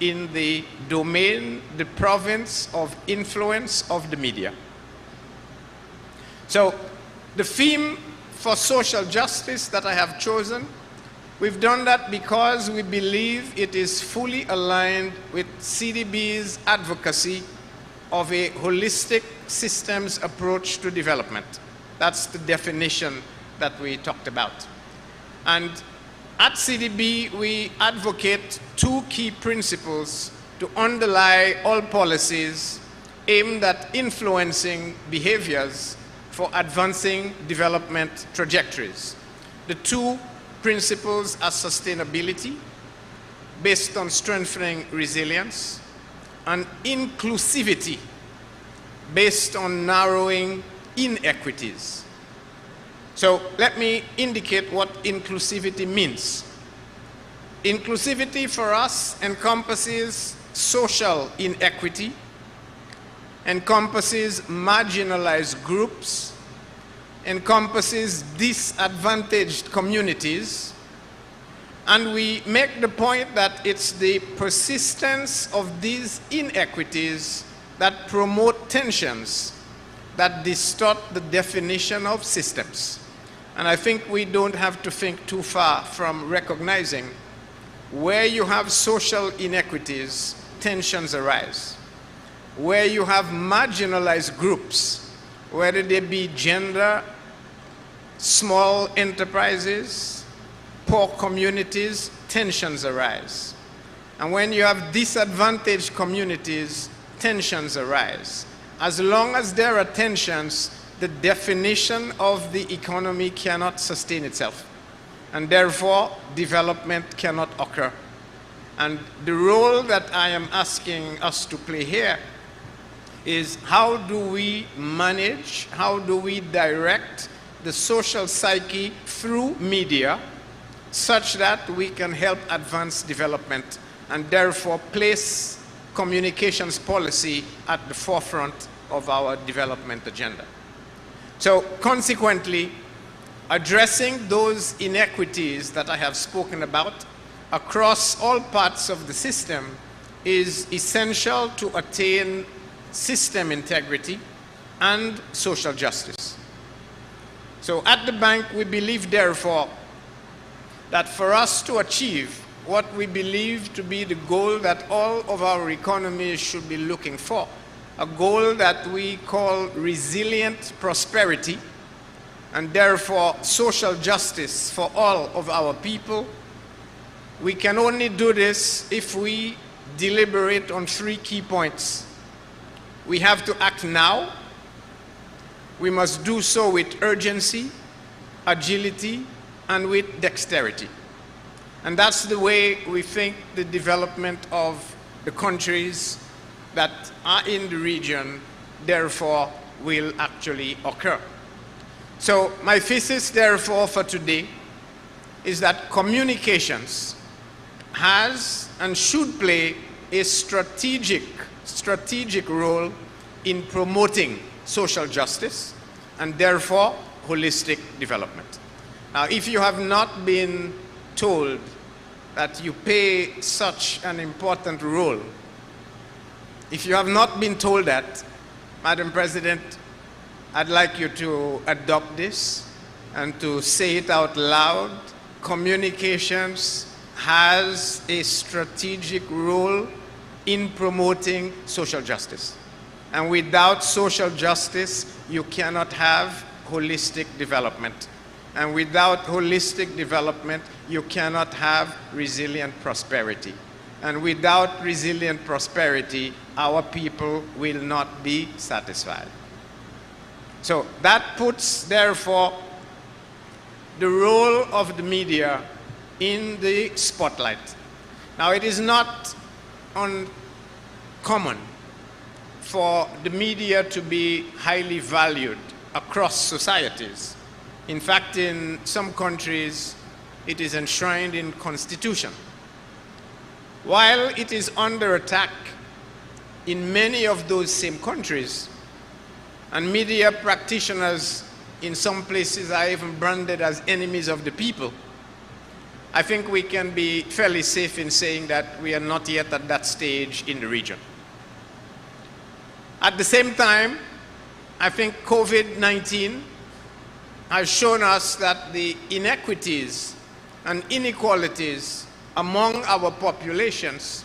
in the domain, the province of influence of the media. So the theme for social justice that I have chosen, we've done that because we believe it is fully aligned with CDB's advocacy of a holistic systems approach to development. That's the definition that we talked about. And at CDB, we advocate two key principles to underlie all policies aimed at influencing behaviors for advancing development trajectories. The two principles are sustainability, based on strengthening resilience, and inclusivity, based on narrowing inequities. So let me indicate what inclusivity means. Inclusivity for us encompasses social inequity, encompasses marginalized groups, encompasses disadvantaged communities, and we make the point that it's the persistence of these inequities that promote tensions that distort the definition of systems. And I think we don't have to think too far from recognizing where you have social inequities, tensions arise. Where you have marginalized groups, whether they be gender, small enterprises, poor communities, tensions arise. And when you have disadvantaged communities, tensions arise. As long as there are tensions, the definition of the economy cannot sustain itself. And therefore, development cannot occur. And the role that I am asking us to play here is how do we manage, how do we direct the social psyche through media such that we can help advance development and therefore place communications policy at the forefront of our development agenda. So consequently, addressing those inequities that I have spoken about across all parts of the system is essential to attain system integrity and social justice. So at the bank, we believe, therefore, that for us to achieve what we believe to be the goal that all of our economies should be looking for, a goal that we call resilient prosperity, and therefore social justice for all of our people, we can only do this if we deliberate on three key points. We have to act now. We must do so with urgency, agility, and with dexterity. And that's the way we think the development of the countries that are in the region, therefore, will actually occur. So my thesis, therefore, for today is that communications has and should play a strategic strategic role in promoting social justice and therefore holistic development. Now, if you have not been told that you play such an important role, if you have not been told that, Madam President, I'd like you to adopt this and to say it out loud. Communications has a strategic role in promoting social justice. And without social justice, you cannot have holistic development. And without holistic development, you cannot have resilient prosperity. And without resilient prosperity, our people will not be satisfied. So that puts, therefore, the role of the media in the spotlight. Now, it is not uncommon for the media to be highly valued across societies. In fact, in some countries, it is enshrined in constitution. While it is under attack in many of those same countries, and media practitioners in some places are even branded as enemies of the people, I think we can be fairly safe in saying that we are not yet at that stage in the region. At the same time, I think COVID-19 has shown us that the inequities and inequalities among our populations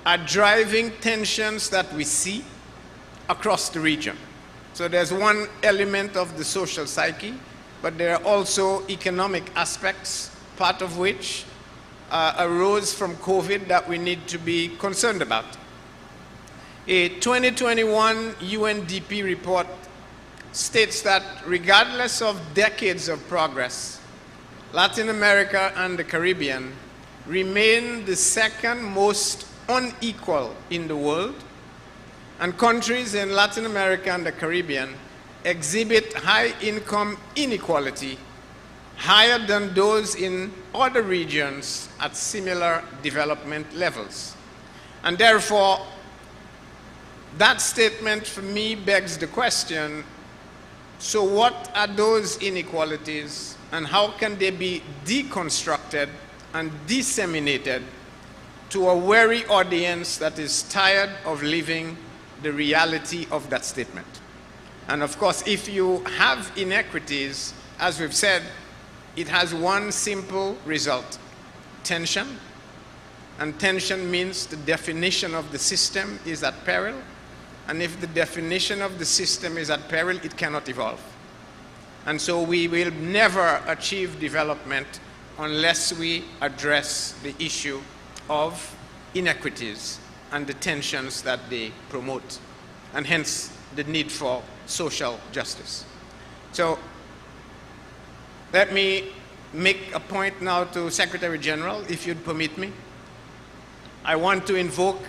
are driving tensions that we see across the region. So there's one element of the social psyche, but there are also economic aspects, part of which arose from COVID that we need to be concerned about. A 2021 UNDP report states that regardless of decades of progress, Latin America and the Caribbean remain the second most unequal in the world, and countries in Latin America and the Caribbean exhibit high income inequality, higher than those in other regions at similar development levels. And therefore, that statement for me begs the question, so what are those inequalities and how can they be deconstructed and disseminated to a wary audience that is tired of living the reality of that statement? And of course, if you have inequities, as we've said, it has one simple result: tension. And tension means the definition of the system is at peril. And if the definition of the system is at peril, it cannot evolve. And so we will never achieve development unless we address the issue of inequities and the tensions that they promote, and hence the need for social justice. So let me make a point now to Secretary General, if you'd permit me. I want to invoke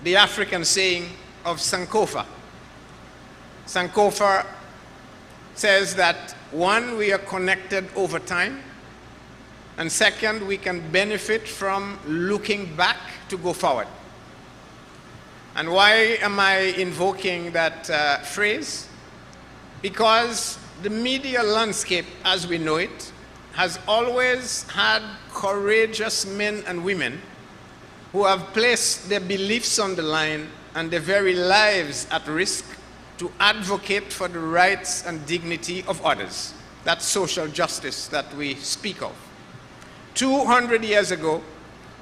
the African saying of Sankofa. Sankofa says that, one, we are connected over time, and second, we can benefit from looking back to go forward. And why am I invoking that phrase? Because the media landscape, as we know it, has always had courageous men and women who have placed their beliefs on the line and their very lives at risk to advocate for the rights and dignity of others. That's social justice that we speak of. 200 years ago,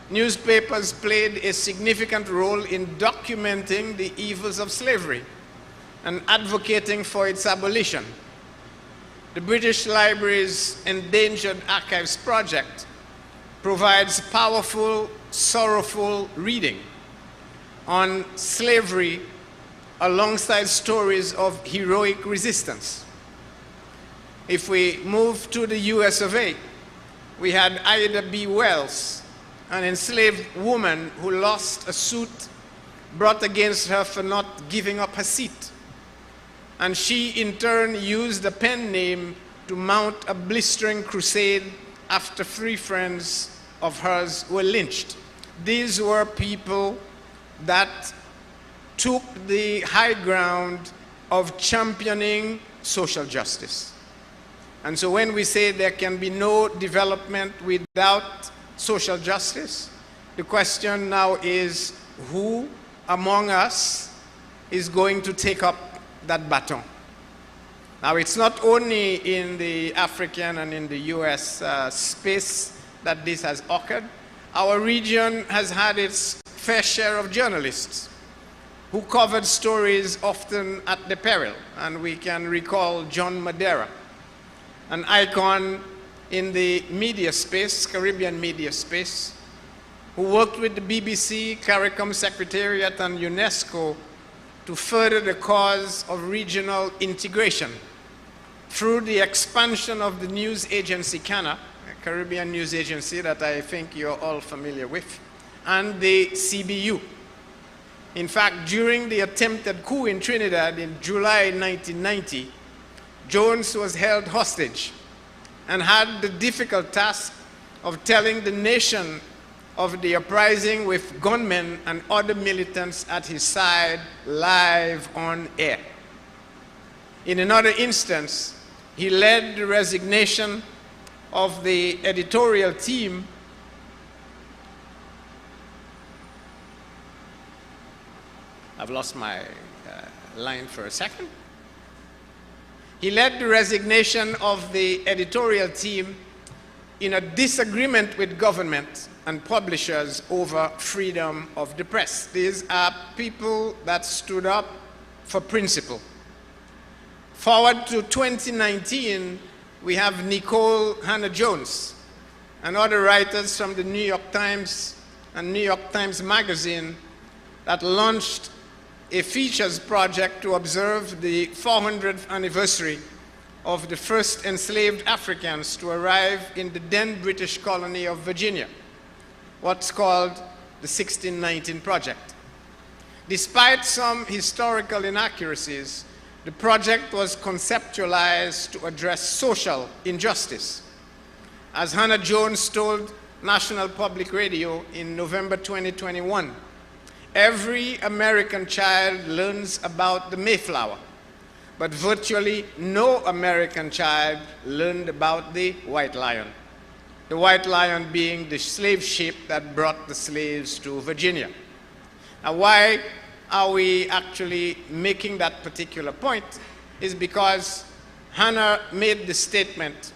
newspapers played a significant role in documenting the evils of slavery and advocating for its abolition. The British Library's Endangered Archives Project provides powerful, sorrowful reading on slavery alongside stories of heroic resistance. If we move to the US of A, we had Ida B. Wells, an enslaved woman who lost a suit brought against her for not giving up her seat. And she, in turn, used a pen name to mount a blistering crusade after 3 friends of hers were lynched. These were people that took the high ground of championing social justice. And so when we say there can be no development without social justice, the question now is who among us is going to take up that baton? Now, it's not only in the African and in the US space that this has occurred. Our region has had its fair share of journalists who covered stories often at the peril. And we can recall John Madera, an icon in the media space, Caribbean media space, who worked with the BBC, CARICOM Secretariat, and UNESCO to further the cause of regional integration through the expansion of the news agency CANA, a Caribbean news agency that I think you're all familiar with, and the CBU. In fact, during the attempted coup in Trinidad in July 1990, Jones was held hostage and had the difficult task of telling the nation of the uprising with gunmen and other militants at his side live on air. In another instance, he led the resignation of the editorial team I've lost my line for a second. He led the resignation of the editorial team in a disagreement with government and publishers over freedom of the press. These are people that stood up for principle. Forward to 2019, we have Nicole Hannah-Jones and other writers from the New York Times and New York Times Magazine that launched a features project to observe the 400th anniversary of the first enslaved Africans to arrive in the then British colony of Virginia, what's called the 1619 Project. Despite some historical inaccuracies, the project was conceptualized to address social injustice. As Hannah-Jones told National Public Radio in November 2021, every American child learns about the Mayflower, but virtually no American child learned about the white lion. The white lion being the slave ship that brought the slaves to Virginia. Now, why are we actually making that particular point? Is because Hannah made the statement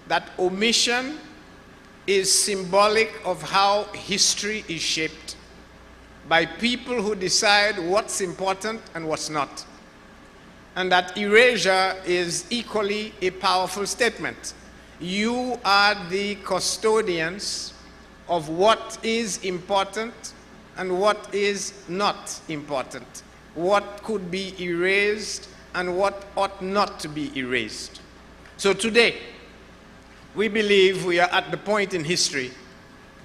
that omission is symbolic of how history is shaped by people who decide what's important and what's not. And that erasure is equally a powerful statement. You are the custodians of what is important and what is not important, what could be erased and what ought not to be erased. So today, we believe we are at the point in history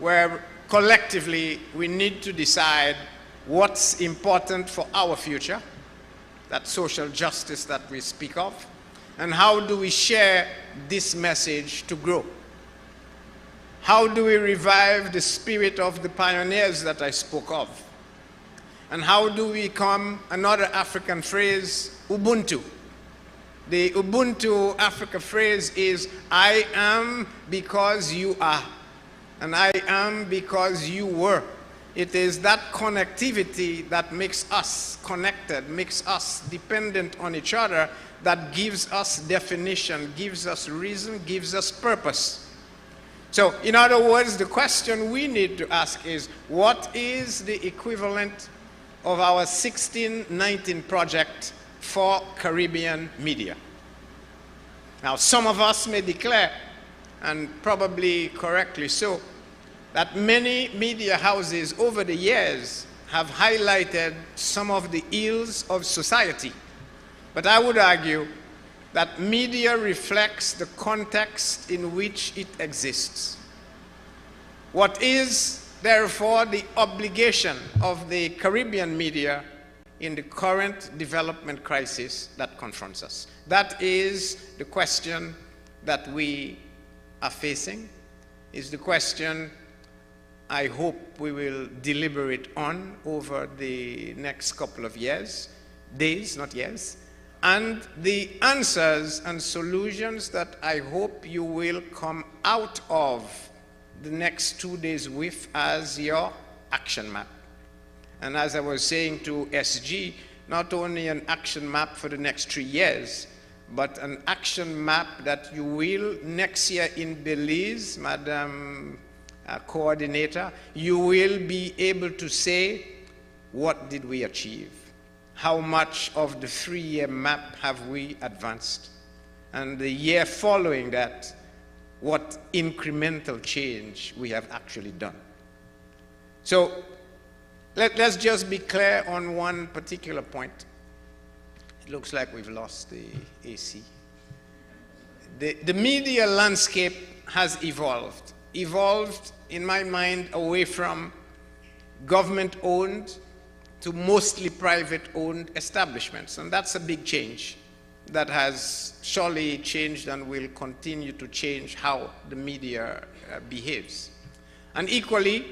where collectively we need to decide what's important for our future, that social justice that we speak of, and how do we share this message to grow. How do we revive the spirit of the pioneers that I spoke of? And how do we become, another African phrase, Ubuntu? The Ubuntu Africa phrase is, I am because you are, and I am because you were. It is that connectivity that makes us connected, makes us dependent on each other, that gives us definition, gives us reason, gives us purpose. So, in other words, the question we need to ask is, what is the equivalent of our 1619 project for Caribbean media? Now, some of us may declare, and probably correctly so, that many media houses over the years have highlighted some of the ills of society. But I would argue that media reflects the context in which it exists. What is, therefore, the obligation of the Caribbean media in the current development crisis that confronts us? That is the question that we are facing, is the question I hope we will deliberate on over the next couple of years, days, not years, and the answers and solutions that I hope you will come out of the next 2 days with as your action map. And as I was saying to SG, not only an action map for the next 3 years, but an action map that you will next year in Belize, Madam Coordinator, you will be able to say, what did we achieve? How much of the 3-year map have we advanced? And the year following that, what incremental change we have actually done. So let's just be clear on one particular point. It looks like we've lost the AC. The media landscape has evolved in my mind away from government-owned to mostly private-owned establishments, and that's a big change that has surely changed and will continue to change how the media behaves. And equally,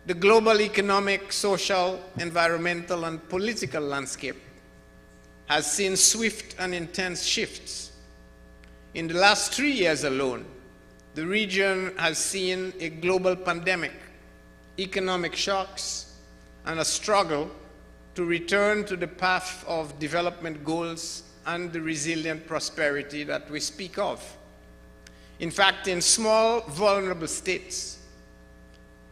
the global economic, social, environmental, and political landscape has seen swift and intense shifts. In the last 3 years alone, the region has seen a global pandemic, economic shocks, and a struggle to return to the path of development goals and the resilient prosperity that we speak of. In fact, in small, vulnerable states,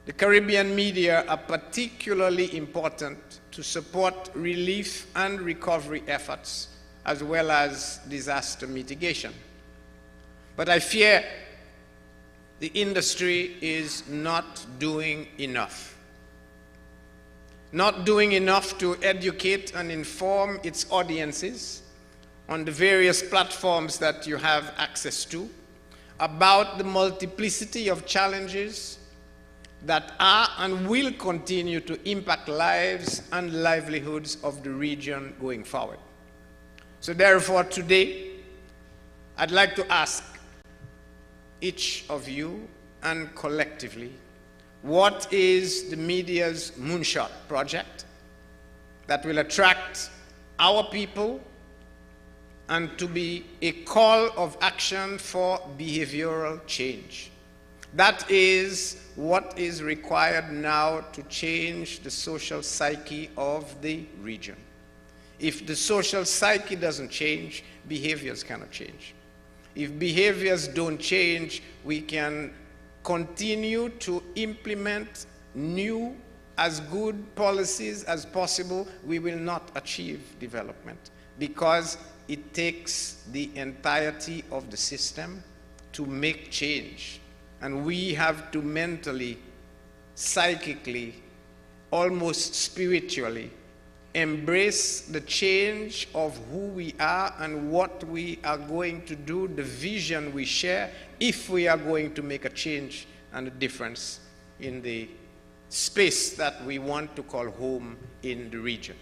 the Caribbean media are particularly important to support relief and recovery efforts, as well as disaster mitigation. But I fear the industry is not doing enough. Not doing enough to educate and inform its audiences on the various platforms that you have access to about the multiplicity of challenges that are and will continue to impact lives and livelihoods of the region going forward. So therefore today, I'd like to ask each of you and collectively, what is the media's moonshot project that will attract our people and to be a call of action for behavioral change? That is what is required now to change the social psyche of the region. If the social psyche doesn't change, behaviors cannot change. If behaviors don't change, we can continue to implement new, as good policies as possible. We will not achieve development because it takes the entirety of the system to make change. And we have to mentally, psychically, almost spiritually embrace the change of who we are and what we are going to do, the vision we share, if we are going to make a change and a difference in the space that we want to call home in the region.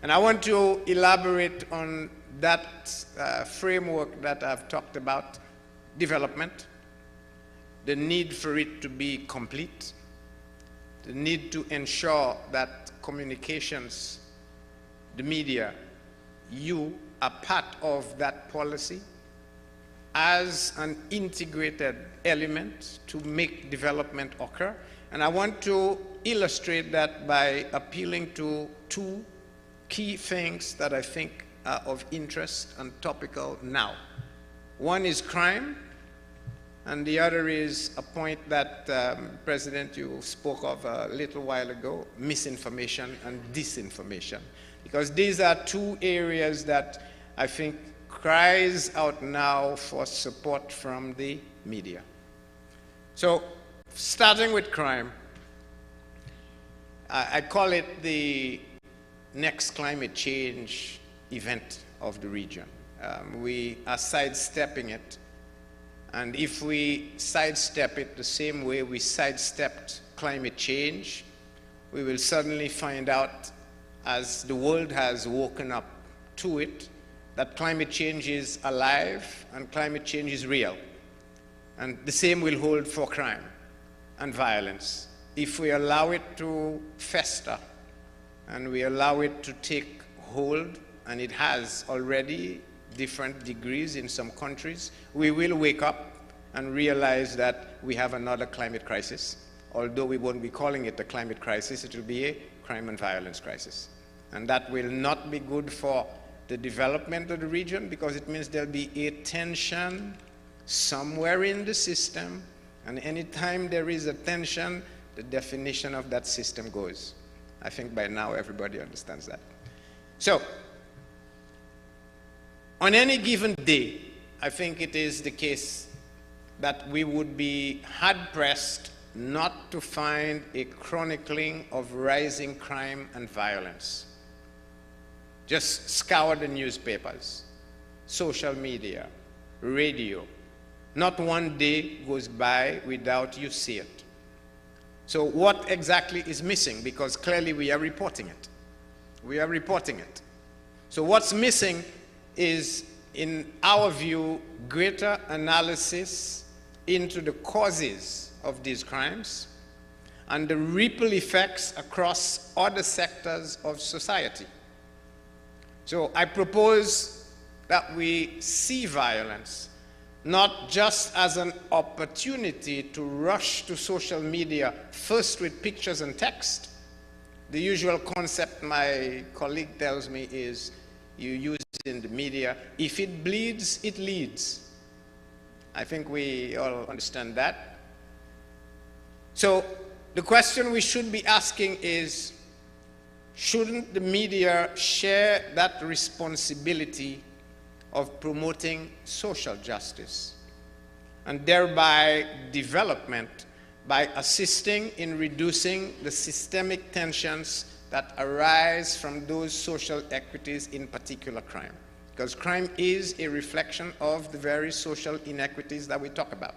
And I want to elaborate on that framework that I've talked about, development, the need for it to be complete, the need to ensure that communications, the media, you are part of that policy as an integrated element to make development occur. And I want to illustrate that by appealing to two key things that I think are of interest and topical now. One is crime, and the other is a point that, President, you spoke of a little while ago, misinformation and disinformation. Because these are two areas that I think cries out now for support from the media. So, starting with crime, I call it the next climate change event of the region. We are sidestepping it. And if we sidestep it the same way we sidestepped climate change, we will suddenly find out, as the world has woken up to it, that climate change is alive and climate change is real. And the same will hold for crime and violence if we allow it to fester and we allow it to take hold, and it has already different degrees in some countries, we will wake up and realize that we have another climate crisis. Although we won't be calling it a climate crisis, it will be a crime and violence crisis. And that will not be good for the development of the region, because it means there'll be a tension somewhere in the system, and anytime there is a tension, the definition of that system goes. I think by now everybody understands that. So, on any given day, I think it is the case that we would be hard-pressed not to find a chronicling of rising crime and violence. Just scour the newspapers, social media, radio. Not one day goes by without you see it. So what exactly is missing? Because clearly we are reporting it. We are reporting it. So what's missing is, in our view, greater analysis into the causes of these crimes and the ripple effects across other sectors of society. So I propose that we see violence not just as an opportunity to rush to social media, first with pictures and text. The usual concept my colleague tells me is, you use it in the media, if it bleeds, it leads. I think we all understand that. So the question we should be asking is, shouldn't the media share that responsibility of promoting social justice and thereby development by assisting in reducing the systemic tensions that arise from those social equities, in particular crime? Because crime is a reflection of the very social inequities that we talk about.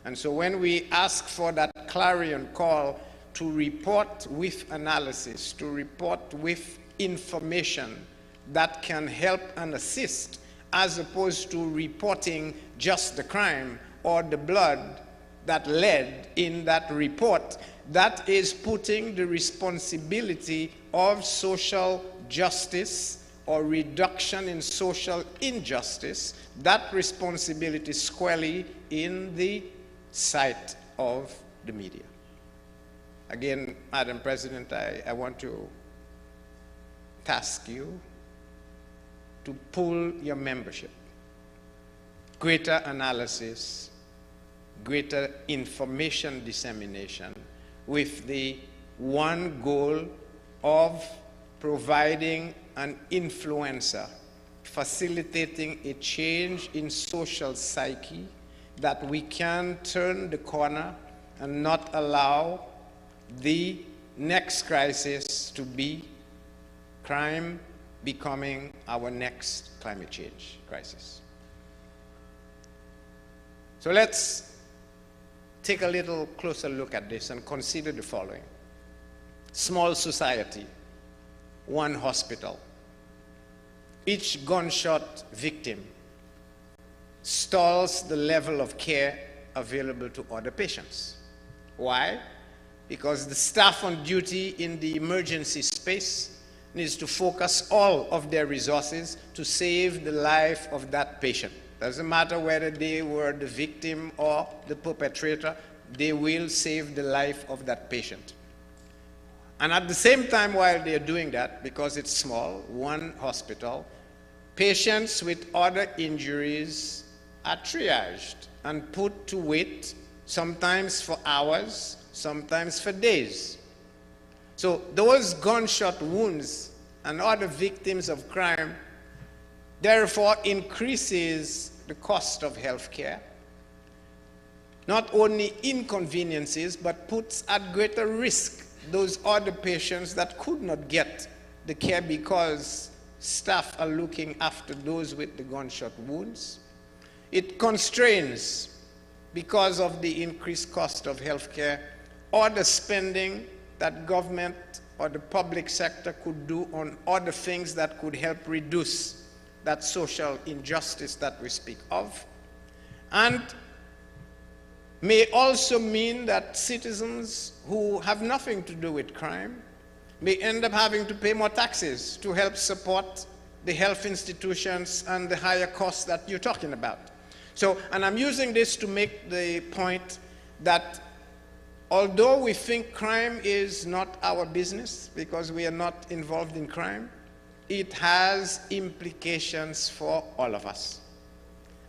And so when we ask for that clarion call to report with analysis, to report with information that can help and assist, as opposed to reporting just the crime or the blood that led in that report, that is putting the responsibility of social justice or reduction in social injustice, that responsibility squarely in the sight of the media. Again, Madam President, I want to task you to pull your membership. Greater analysis, greater information dissemination, with the one goal of providing an influencer, facilitating a change in social psyche, that we can turn the corner and not allow the next crisis to be crime becoming our next climate change crisis. So let's take a little closer look at this and consider the following. Small society, one hospital. Each gunshot victim stalls the level of care available to other patients. Why? Because the staff on duty in the emergency space needs to focus all of their resources to save the life of that patient. Doesn't matter whether they were the victim or the perpetrator, they will save the life of that patient. And at the same time, while they're doing that, because it's small, one hospital, patients with other injuries are triaged and put to wait, sometimes for hours, sometimes for days. So those gunshot wounds and other victims of crime therefore increases the cost of health care, not only inconveniences, but puts at greater risk those other patients that could not get the care because staff are looking after those with the gunshot wounds. It constrains, because of the increased cost of health care, other spending that government or the public sector could do on other things that could help reduce that social injustice that we speak of. And may also mean that citizens who have nothing to do with crime may end up having to pay more taxes to help support the health institutions and the higher costs that you're talking about. So, and I'm using this to make the point that although we think crime is not our business because we are not involved in crime, it has implications for all of us.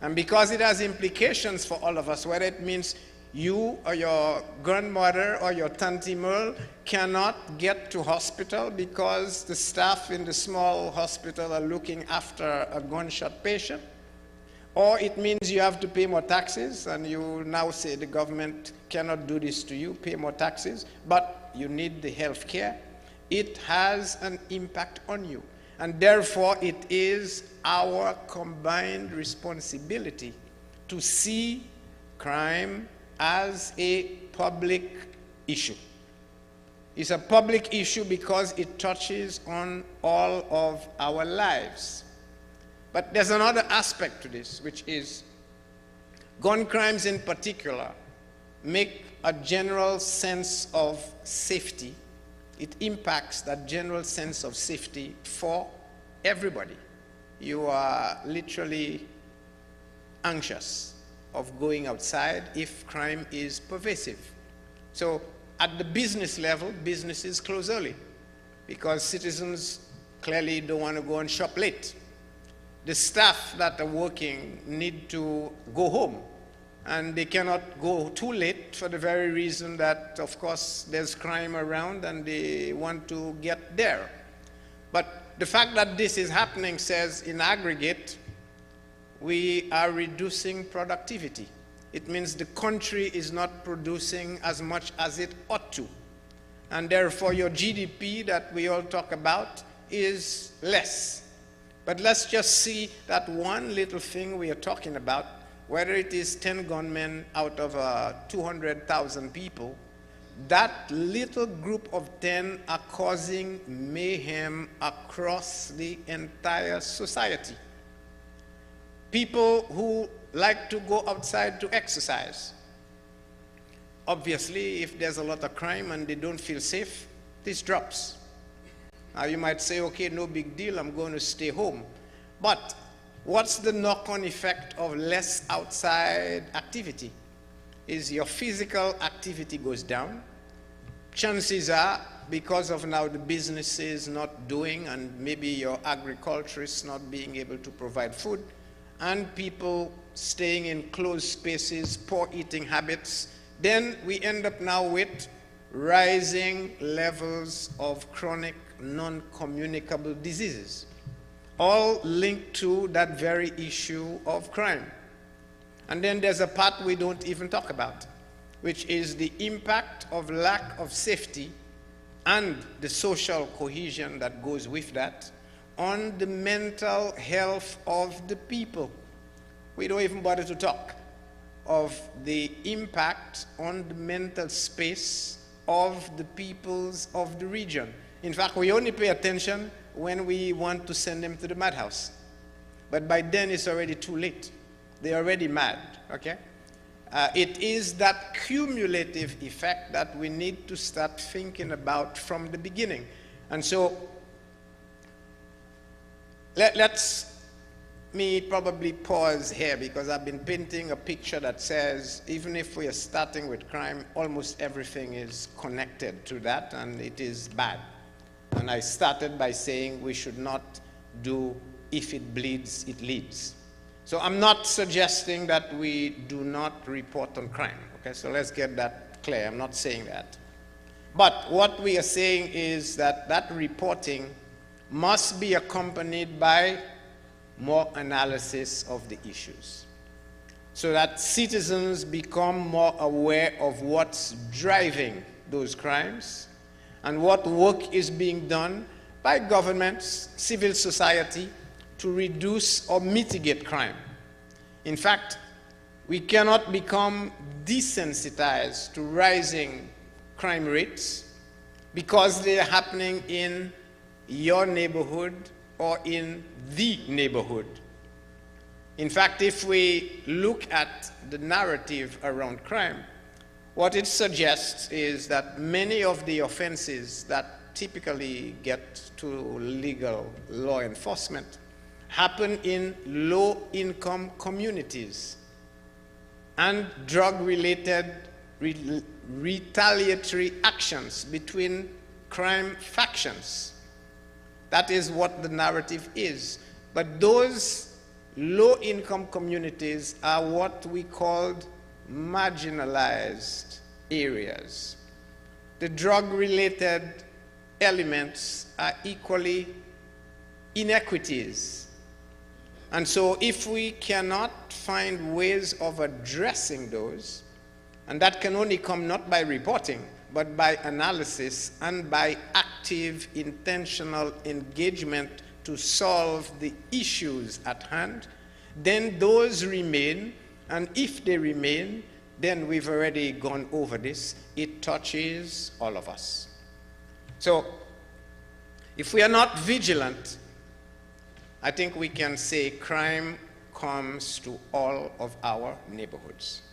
And because it has implications for all of us, whether it means you or your grandmother or your Tante Merle cannot get to hospital because the staff in the small hospital are looking after a gunshot patient, or it means you have to pay more taxes and you now say the government cannot do this to you, pay more taxes, but you need the health care, it has an impact on you. And therefore, it is our combined responsibility to see crime as a public issue. It's a public issue because it touches on all of our lives. But there's another aspect to this, which is gun crimes in particular make a general sense of safety. It impacts that general sense of safety for everybody. You are literally anxious of going outside if crime is pervasive. So at the business level, businesses close early because citizens clearly don't want to go and shop late. The staff that are working need to go home, and they cannot go too late for the very reason that, of course, there's crime around and they want to get there. But the fact that this is happening says, in aggregate, we are reducing productivity. It means the country is not producing as much as it ought to. And therefore, your GDP that we all talk about is less. But let's just see that one little thing we are talking about, whether it is 10 gunmen out of 200,000 people, that little group of 10 are causing mayhem across the entire society. People who like to go outside to exercise. Obviously, if there's a lot of crime and they don't feel safe, this drops. Now you might say, okay, no big deal, I'm going to stay home. But what's the knock-on effect of less outside activity? Is your physical activity goes down. Chances are, because of now the businesses not doing and maybe your agriculturists not being able to provide food, and people staying in closed spaces, poor eating habits, then we end up now with rising levels of chronic non-communicable diseases, all linked to that very issue of crime. And then there's a part we don't even talk about, which is the impact of lack of safety and the social cohesion that goes with that on the mental health of the people. We don't even bother to talk of the impact on the mental space of the peoples of the region. In fact, we only pay attention when we want to send them to the madhouse. But by then it's already too late. They're already mad, okay? It is that cumulative effect that we need to start thinking about from the beginning. And so, let's me probably pause here because I've been painting a picture that says even if we are starting with crime, almost everything is connected to that and it is bad. And I started by saying we should not do if it bleeds, it leads. So I'm not suggesting that we do not report on crime. Okay, so let's get that clear. I'm not saying that. But what we are saying is that that reporting must be accompanied by more analysis of the issues so that citizens become more aware of what's driving those crimes and what work is being done by governments, civil society, to reduce or mitigate crime. In fact, we cannot become desensitized to rising crime rates because they are happening in your neighborhood or in the neighborhood. In fact, if we look at the narrative around crime, what it suggests is that many of the offenses that typically get to legal law enforcement happen in low-income communities, and drug-related retaliatory actions between crime factions. That is what the narrative is. But those low-income communities are what we called marginalized areas. The drug-related elements are equally inequities. And so if we cannot find ways of addressing those, and that can only come not by reporting, but by analysis and by active, intentional engagement to solve the issues at hand, then those remain, and if they remain, then we've already gone over this, it touches all of us. So, if we are not vigilant, I think we can say crime comes to all of our neighborhoods.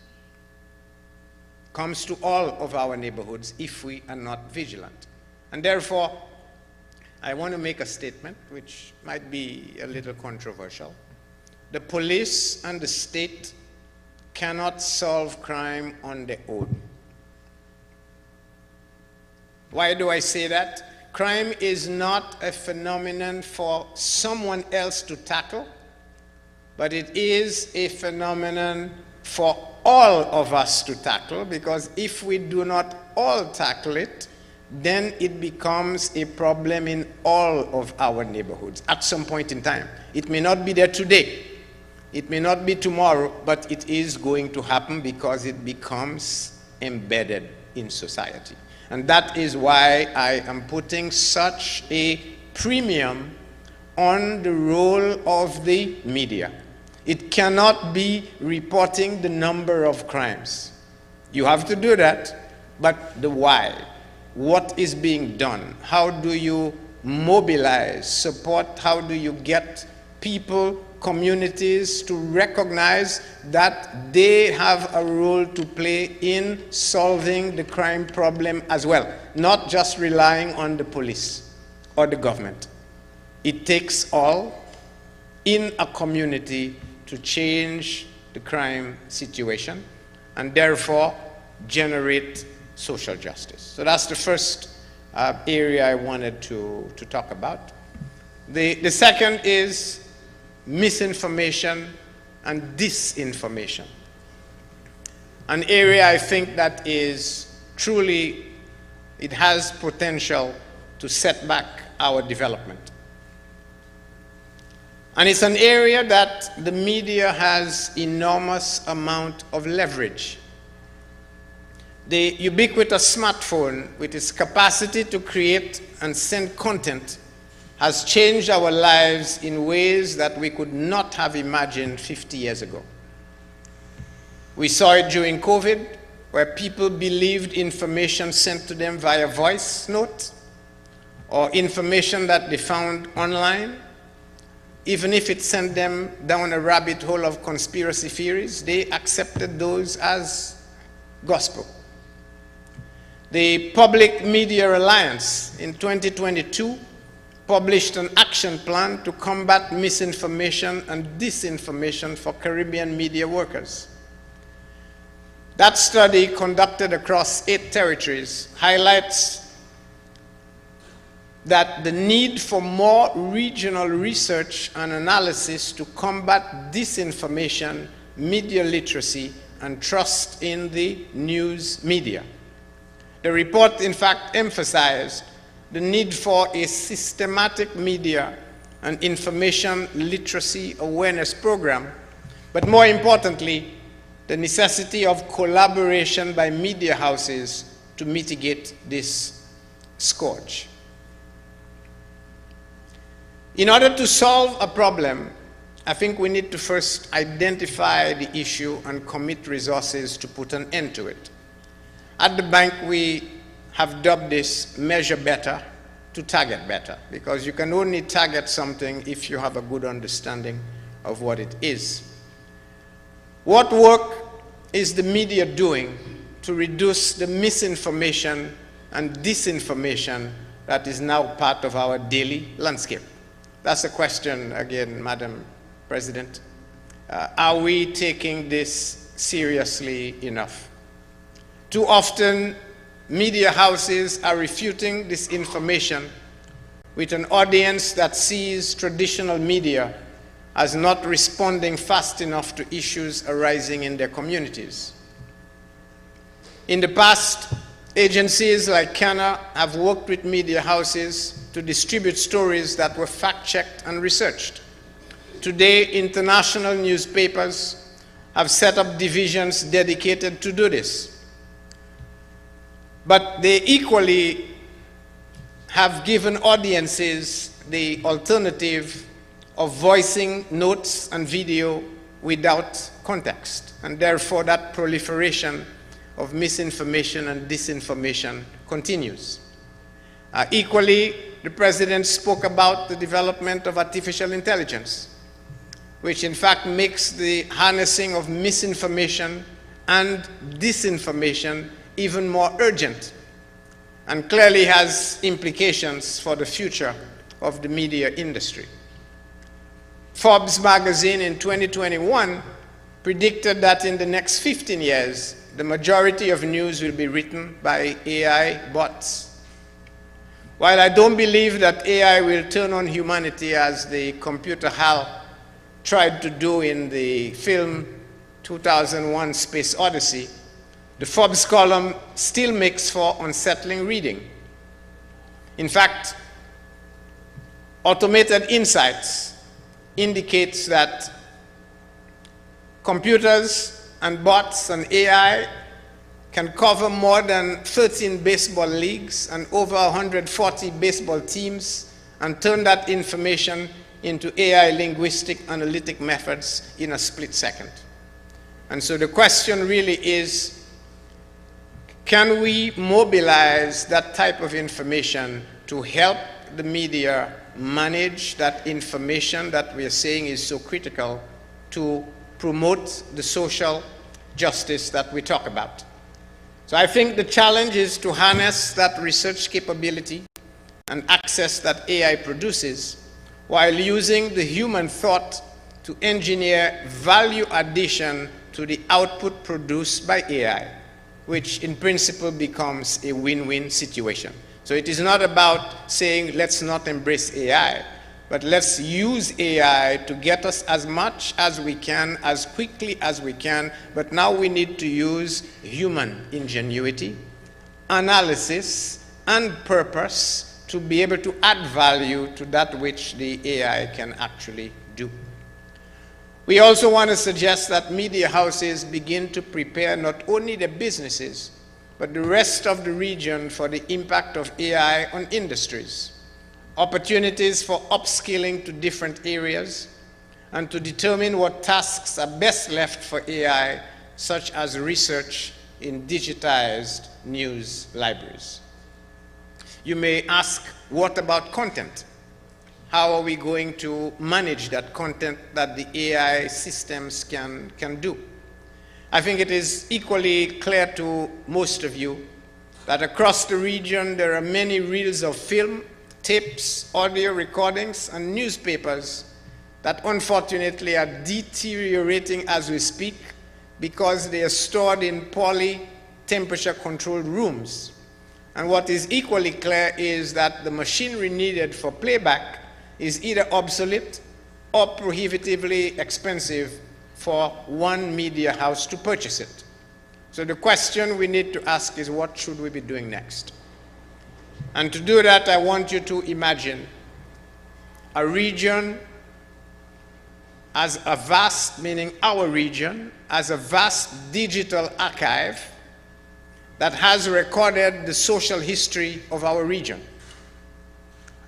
Comes to all of our neighborhoods if we are not vigilant. And therefore, I want to make a statement which might be a little controversial. The police and the state cannot solve crime on their own. Why do I say that? Crime is not a phenomenon for someone else to tackle, but it is a phenomenon for all of us to tackle, because if we do not all tackle it, then it becomes a problem in all of our neighborhoods at some point in time. It may not be there today, it may not be tomorrow, but it is going to happen because it becomes embedded in society. And that is why I am putting such a premium on the role of the media. It cannot be reporting the number of crimes. You have to do that, but the why. What is being done? How do you mobilize, support? How do you get people, communities to recognize that they have a role to play in solving the crime problem as well, not just relying on the police or the government. It takes all in a community to change the crime situation and therefore generate social justice. So that's the first area I wanted to talk about. The second is misinformation and disinformation. An area I think that is truly, it has potential to set back our development. And it's an area that the media has enormous amount of leverage. The ubiquitous smartphone, with its capacity to create and send content, has changed our lives in ways that we could not have imagined 50 years ago. We saw it during COVID, where people believed information sent to them via voice note or information that they found online. Even if it sent them down a rabbit hole of conspiracy theories, they accepted those as gospel. The Public Media Alliance in 2022 published an action plan to combat misinformation and disinformation for Caribbean media workers. That study, conducted across 8 territories, highlights that the need for more regional research and analysis to combat disinformation, media literacy, and trust in the news media. The report, in fact, emphasized the need for a systematic media and information literacy awareness program, but more importantly, the necessity of collaboration by media houses to mitigate this scourge. In order to solve a problem, I think we need to first identify the issue and commit resources to put an end to it. At the bank, we have dubbed this measure better to target better, because you can only target something if you have a good understanding of what it is. What work is the media doing to reduce the misinformation and disinformation that is now part of our daily landscape? That's a question, again, Madam President. Are we taking this seriously enough? Too often, media houses are refuting this information with an audience that sees traditional media as not responding fast enough to issues arising in their communities. In the past, agencies like CANA have worked with media houses to distribute stories that were fact-checked and researched. Today, international newspapers have set up divisions dedicated to do this. But they equally have given audiences the alternative of voicing notes and video without context, and therefore that proliferation of misinformation and disinformation continues. Equally, the President spoke about the development of artificial intelligence, which in fact makes the harnessing of misinformation and disinformation even more urgent, and clearly has implications for the future of the media industry. Forbes magazine in 2021 predicted that in the next 15 years, the majority of news will be written by AI bots. While I don't believe that AI will turn on humanity as the computer HAL tried to do in the film 2001: Space Odyssey, the Forbes column still makes for unsettling reading. In fact, Automated Insights indicates that computers and bots and AI can cover more than 13 baseball leagues and over 140 baseball teams and turn that information into AI linguistic analytic methods in a split second. And so the question really is, can we mobilize that type of information to help the media manage that information that we are saying is so critical to promote the social justice that we talk about? So I think the challenge is to harness that research capability and access that AI produces while using the human thought to engineer value addition to the output produced by AI, which in principle becomes a win-win situation. So it is not about saying, let's not embrace AI, but let's use AI to get us as much as we can, as quickly as we can, but now we need to use human ingenuity, analysis, and purpose to be able to add value to that which the AI can actually do. We also want to suggest that media houses begin to prepare not only their businesses, but the rest of the region for the impact of AI on industries, opportunities for upskilling to different areas, and to determine what tasks are best left for AI, such as research in digitized news libraries. You may ask, what about content? How are we going to manage that content that the AI systems can do? I think it is equally clear to most of you that across the region there are many reels of film, tapes, audio recordings, and newspapers that unfortunately are deteriorating as we speak because they are stored in poorly temperature-controlled rooms. And what is equally clear is that the machinery needed for playback is either obsolete or prohibitively expensive for one media house to purchase it. So the question we need to ask is, what should we be doing next? And to do that, I want you to imagine a region as a vast, meaning our region, as a vast digital archive that has recorded the social history of our region.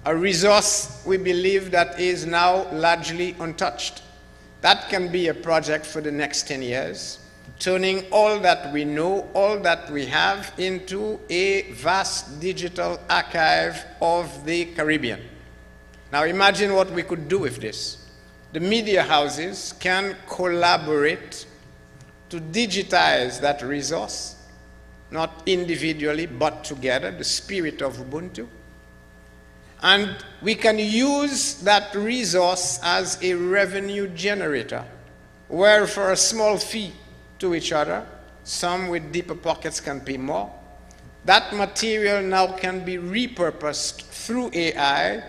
A resource we believe that is now largely untouched. That can be a project for the next 10 years, turning all that we know, all that we have, into a vast digital archive of the Caribbean. Now imagine what we could do with this. the media houses can collaborate to digitize that resource, not individually, but together, the spirit of Ubuntu. And we can use that resource as a revenue generator, where for a small fee to each other, some with deeper pockets can pay more. That material now can be repurposed through AI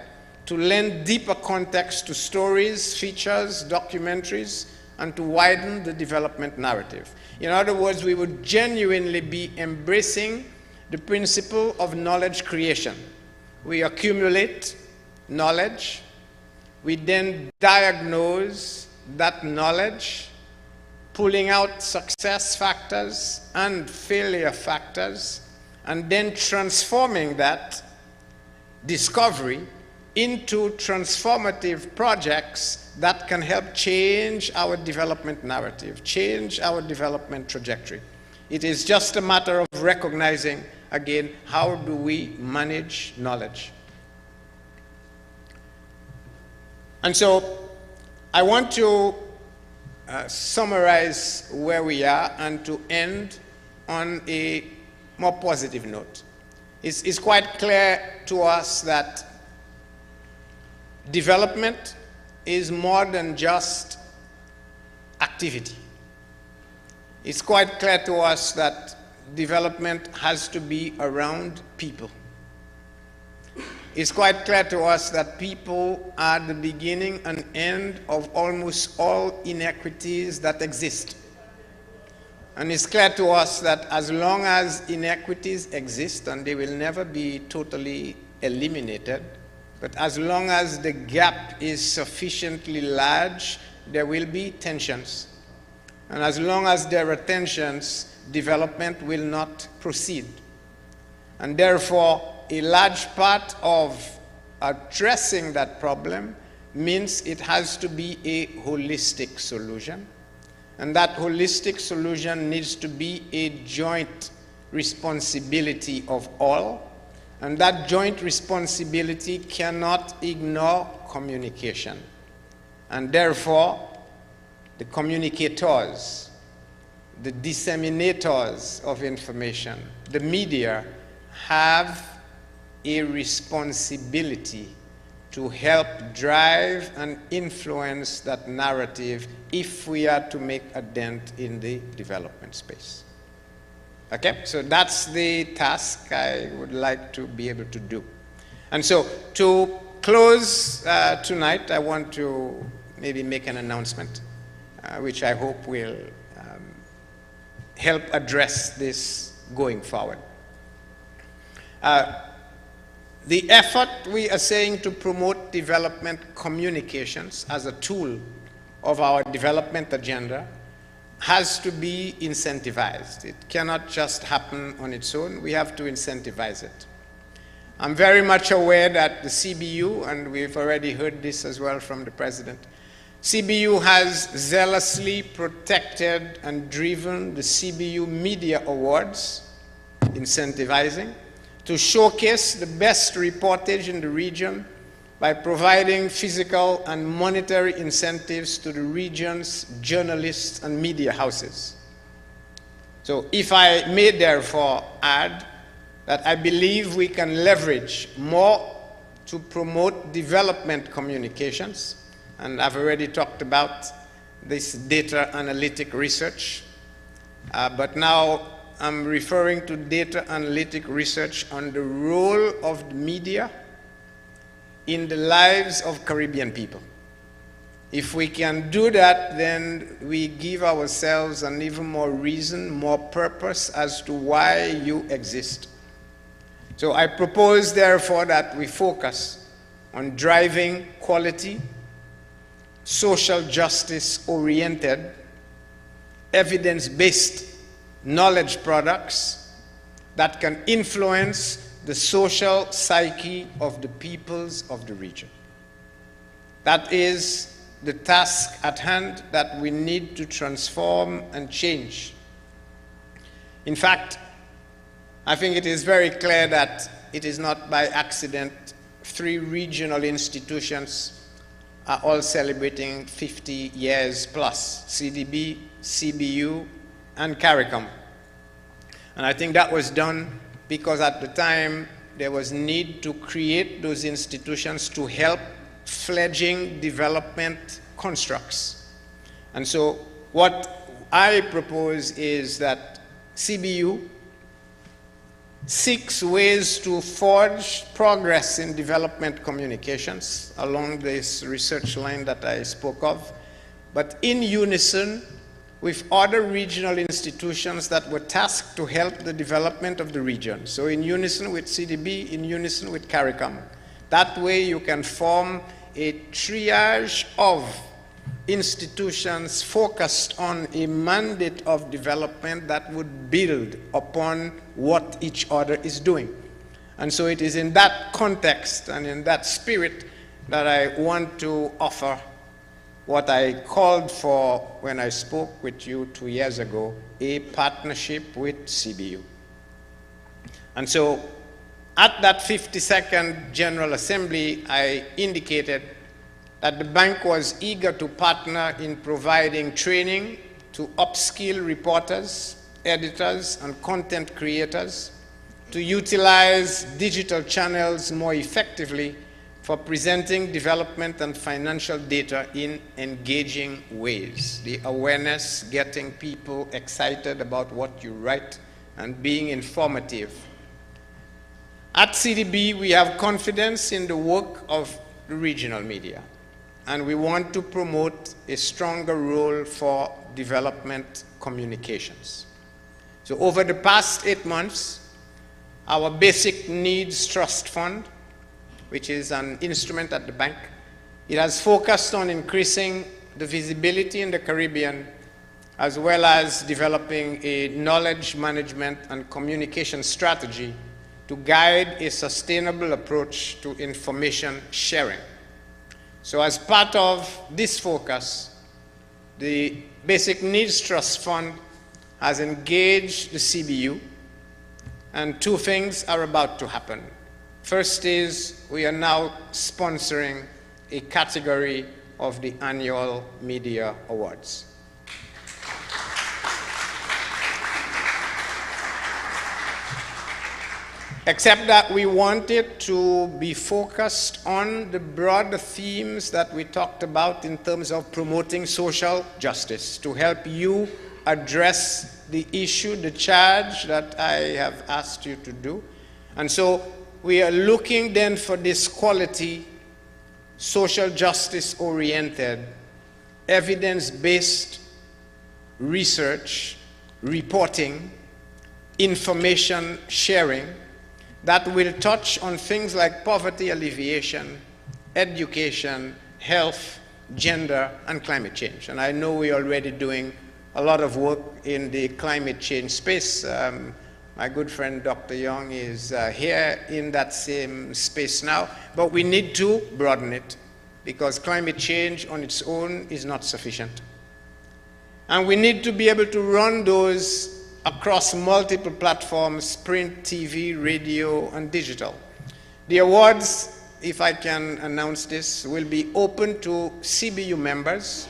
to lend deeper context to stories, features, documentaries, and to widen the development narrative. In other words, we would genuinely be embracing the principle of knowledge creation. We accumulate knowledge, we then diagnose that knowledge, pulling out success factors and failure factors, and then transforming that discovery into transformative projects that can help change our development narrative, change our development trajectory. It is just a matter of recognizing, again, how do we manage knowledge. And so I want to summarize where we are and to end on a more positive note. It's quite clear to us that development is more than just activity. It's quite clear to us that development has to be around people. It's quite clear to us that people are the beginning and end of almost all inequities that exist. And it's clear to us that as long as inequities exist, and they will never be totally eliminated, but as long as the gap is sufficiently large, there will be tensions. And as long as there are tensions, development will not proceed. And therefore, a large part of addressing that problem means it has to be a holistic solution. And that holistic solution needs to be a joint responsibility of all. And that joint responsibility cannot ignore communication. And therefore, the communicators, the disseminators of information, the media, have a responsibility to help drive and influence that narrative if we are to make a dent in the development space. Okay, so that's the task I would like to be able to do. And so to close tonight, I want to maybe make an announcement, which I hope will help address this going forward. The effort we are saying to promote development communications as a tool of our development agenda has to be incentivized. It cannot just happen on its own. We have to incentivize it. I'm very much aware that the CBU, and we've already heard this as well from the President, CBU has zealously protected and driven the CBU Media Awards, incentivizing, to showcase the best reportage in the region by providing physical and monetary incentives to the region's journalists and media houses. So if I may therefore add that I believe we can leverage more to promote development communications, and I've already talked about this data analytic research, but now I'm referring to data analytic research on the role of the media in the lives of Caribbean people. If we can do that, then we give ourselves an even more reason, more purpose as to why you exist. So I propose, therefore, that we focus on driving quality, social justice-oriented, evidence-based knowledge products that can influence the social psyche of the peoples of the region. That is the task at hand that we need to transform and change. In fact, I think it is very clear that it is not by accident 3 regional institutions are all celebrating 50 years plus, CDB, CBU, and CARICOM. And I think that was done because at the time there was need to create those institutions to help fledgling development constructs. And so what I propose is that CBU seeks ways to forge progress in development communications along this research line that I spoke of, but in unison with other regional institutions that were tasked to help the development of the region. So in unison with CDB, in unison with CARICOM. That way you can form a triage of institutions focused on a mandate of development that would build upon what each other is doing. And so it is in that context and in that spirit that I want to offer what I called for when I spoke with you 2 years ago, a partnership with CBU. And so at that 52nd General Assembly, I indicated that the bank was eager to partner in providing training to upskill reporters, editors, and content creators to utilize digital channels more effectively for presenting development and financial data in engaging ways. The awareness, getting people excited about what you write, and being informative. At CDB, we have confidence in the work of the regional media, and we want to promote a stronger role for development communications. So over the past 8 months, our Basic Needs Trust Fund, which is an instrument at the bank, it has focused on increasing the visibility in the Caribbean, as well as developing a knowledge management and communication strategy to guide a sustainable approach to information sharing. So as part of this focus, the Basic Needs Trust Fund has engaged the CBU, and 2 things are about to happen. First is we are now sponsoring a category of the annual media awards. Except that we want it to be focused on the broader themes that we talked about in terms of promoting social justice, to help you address the issue, the charge that I have asked you to do. And so we are looking then for this quality, social justice-oriented, evidence-based research, reporting, information sharing that will touch on things like poverty alleviation, education, health, gender, and climate change. And I know we're already doing a lot of work in the climate change space. My good friend Dr. Young is here in that same space now, but we need to broaden it because climate change on its own is not sufficient. And we need to be able to run those across multiple platforms, print, TV, radio, and digital. The awards, if I can announce this, will be open to CBU members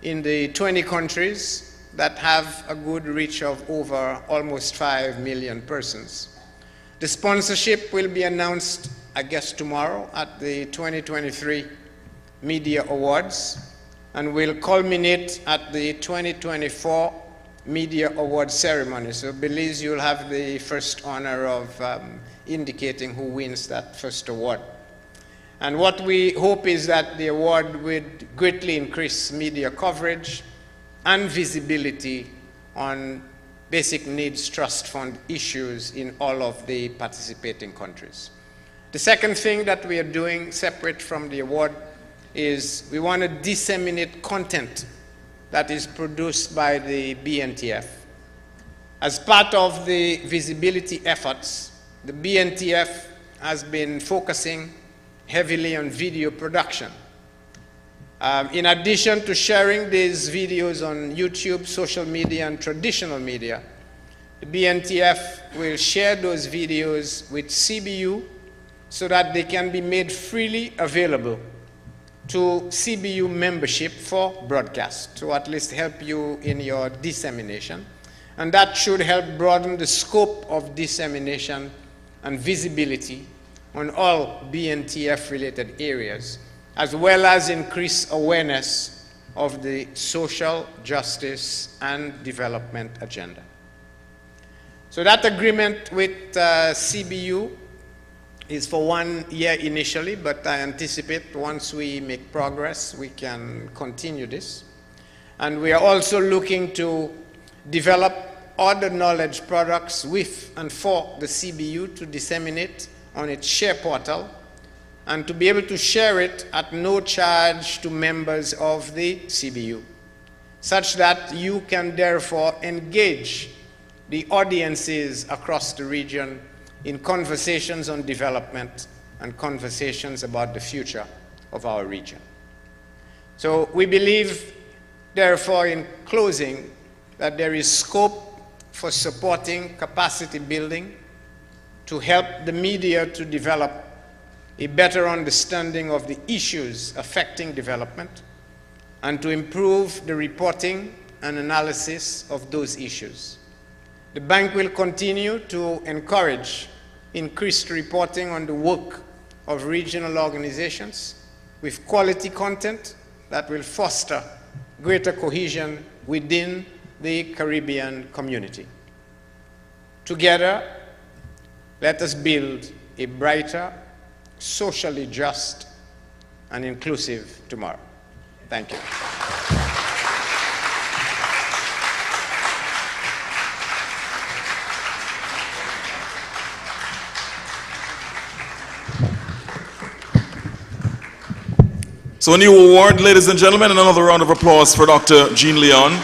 in the 20 countries that have a good reach of over almost 5 million persons. The sponsorship will be announced, I guess, tomorrow at the 2023 Media Awards and will culminate at the 2024 Media Awards ceremony. So Belize, you'll have the first honor of indicating who wins that first award. And what we hope is that the award would greatly increase media coverage and visibility on basic needs trust fund issues in all of the participating countries. The second thing that we are doing separate from the award is we want to disseminate content that is produced by the BNTF. As part of the visibility efforts, the BNTF has been focusing heavily on video production. In addition to sharing these videos on YouTube, social media, and traditional media, the BNTF will share those videos with CBU so that they can be made freely available to CBU membership for broadcast, to at least help you in your dissemination. And that should help broaden the scope of dissemination and visibility on all BNTF-related areas, as well as increase awareness of the social justice and development agenda. So that agreement with CBU is for 1 year initially, but I anticipate once we make progress, we can continue this. And we are also looking to develop other knowledge products with and for the CBU to disseminate on its share portal and to be able to share it at no charge to members of the CBU, such that you can therefore engage the audiences across the region in conversations on development and conversations about the future of our region. So we believe, therefore, in closing, that there is scope for supporting capacity building to help the media to develop a better understanding of the issues affecting development and to improve the reporting and analysis of those issues. The bank will continue to encourage increased reporting on the work of regional organizations with quality content that will foster greater cohesion within the Caribbean community. Together, let us build a brighter, socially just, and inclusive tomorrow. Thank you. So a new award, ladies and gentlemen, another round of applause for Dr. Jean Leon.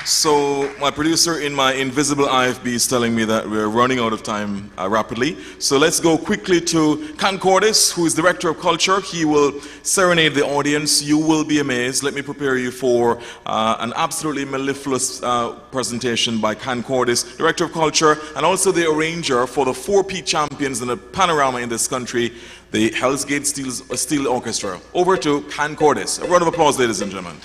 So my producer in my invisible IFB is telling me that we're running out of time rapidly. So let's go quickly to Concordis, who is Director of Culture. He will serenade the audience. You will be amazed. Let me prepare you for an absolutely mellifluous presentation by Concordis, Director of Culture, and also the arranger for the 4P champions in the panorama in this country, the Hell's Gate Steel Orchestra. Over to Concordis. A round of applause, ladies and gentlemen.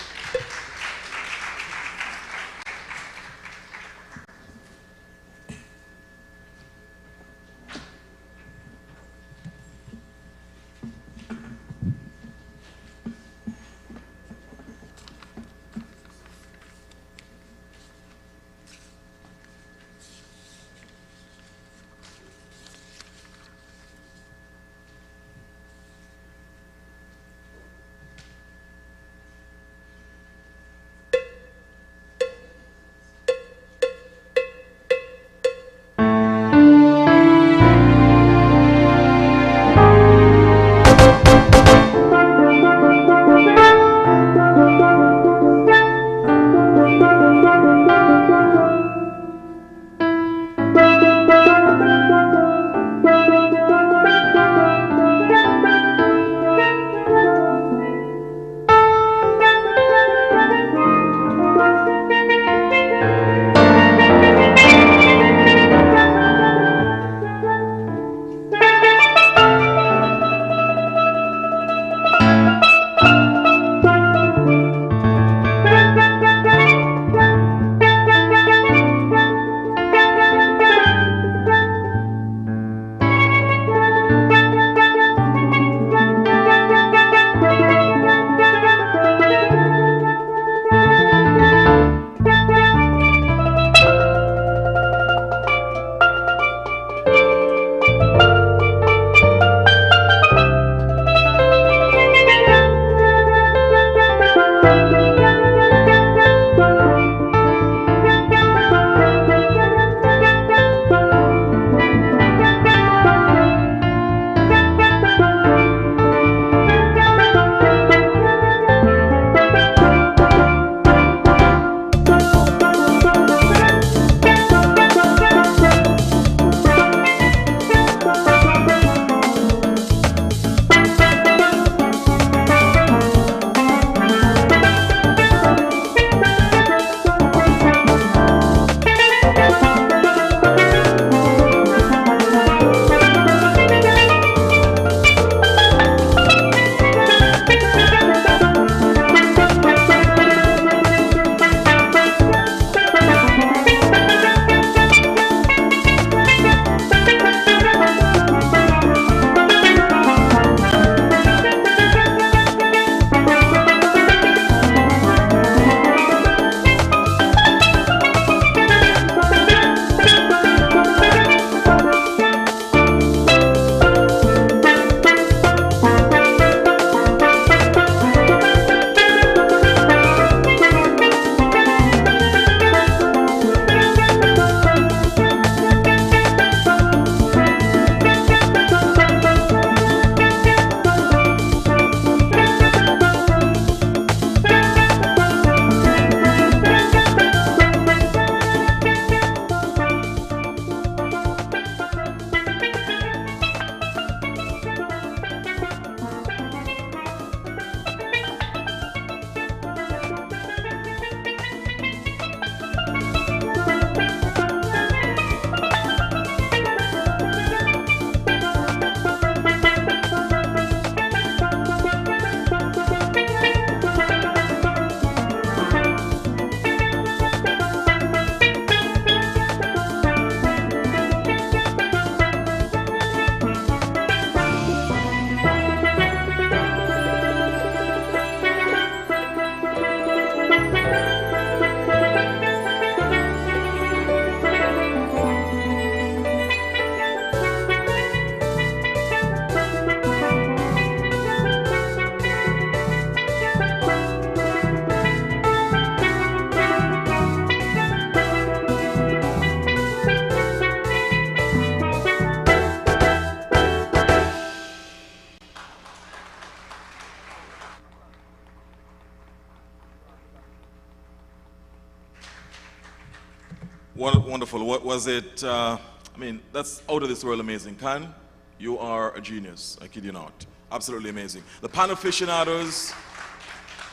Wonderful. What was it? I mean, that's out of this world amazing. Khan, you are a genius. I kid you not. Absolutely amazing. The pan aficionados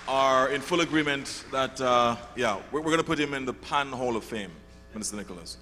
are in full agreement that, yeah, we're going to put him in the Pan Hall of Fame, Minister Nicholas.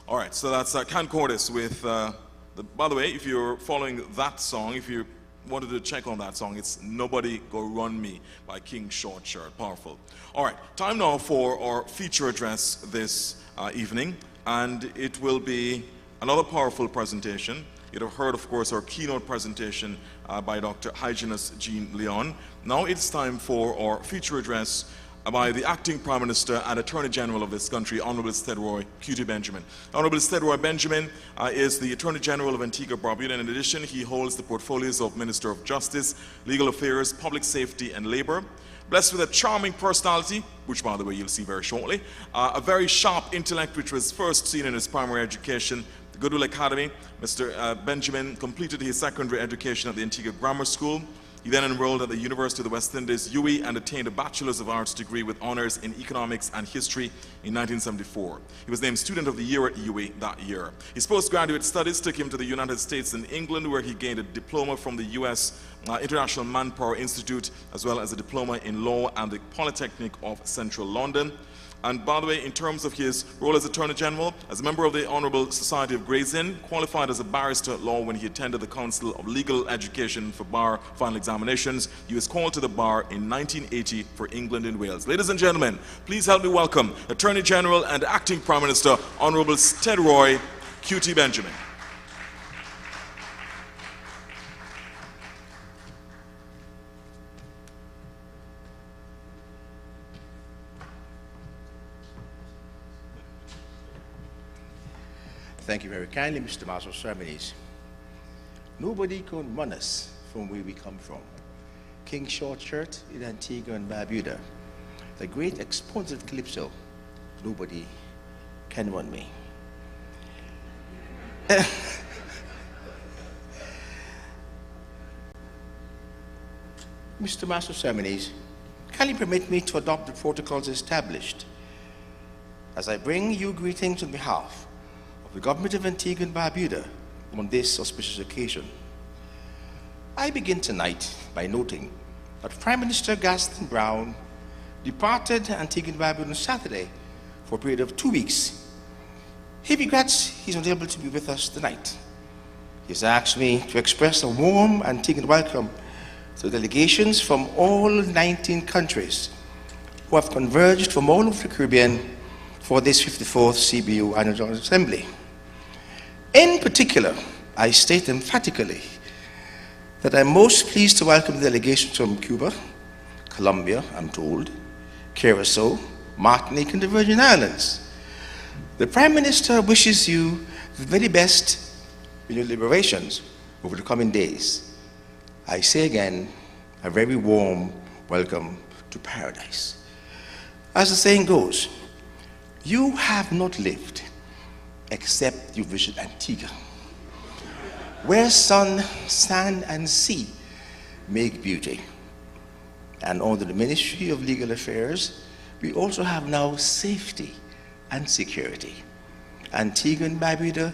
All right, so that's Can Cordes with, by the way, if you're following that song, if you wanted to check on that song, it's Nobody Go Run Me by King Short Shirt. Powerful. All right, time now for our feature address this evening, and it will be another powerful presentation. You'd have heard, of course, our keynote presentation by Dr. Hyginus Jean Leon. Now it's time for our feature address by the acting Prime Minister and Attorney General of this country, Honorable Steadroy Q.T. Benjamin. Honorable Steadroy Benjamin is the Attorney General of Antigua Barbuda. In addition, he holds the portfolios of Minister of Justice, Legal Affairs, Public Safety and Labor. Blessed with a charming personality, which by the way you'll see very shortly, a very sharp intellect which was first seen in his primary education, the Goodwill Academy. Mr. Benjamin completed his secondary education at the Antigua Grammar School. He then enrolled at the University of the West Indies, UWI, and attained a Bachelor's of Arts degree with honors in economics and history in 1974. He was named Student of the Year at UWI that year. His postgraduate studies took him to the United States and England, where he gained a diploma from the U.S. International Manpower Institute, as well as a diploma in law and the Polytechnic of Central London. And by the way, in terms of his role as Attorney General, as a member of the Honorable Society of Gray's Inn, qualified as a barrister at law when he attended the Council of Legal Education for Bar Final Examinations. He was called to the bar in 1980 for England and Wales. Ladies and gentlemen, please help me welcome Attorney General and Acting Prime Minister, Honorable Steadroy Q.T. Benjamin. Thank you very kindly, Mr. Master of Ceremonies. Nobody can run us from where we come from. King Short Shirt in Antigua and Barbuda, the great exponent of Calypso. Nobody can run me. Mr. Master of Ceremonies, kindly permit me to adopt the protocols established as I bring you greetings on behalf the government of Antigua and Barbuda on this auspicious occasion. I begin tonight by noting that Prime Minister Gaston Brown departed Antigua and Barbuda on Saturday for a period of 2 weeks. He regrets he's not able to be with us tonight. He has asked me to express a warm Antiguan welcome to delegations from all 19 countries who have converged from all over the Caribbean for this 54th CBU Annual General Assembly. In particular, I state emphatically that I'm most pleased to welcome delegations from Cuba, Colombia, I'm told, Curacao, Martinique, and the Virgin Islands. The Prime Minister wishes you the very best in your deliberations over the coming days. I say again, a very warm welcome to paradise. As the saying goes, you have not lived except you visit Antigua, where sun, sand, and sea make beauty. And under the Ministry of Legal Affairs, we also have now safety and security. Antigua and Barbuda,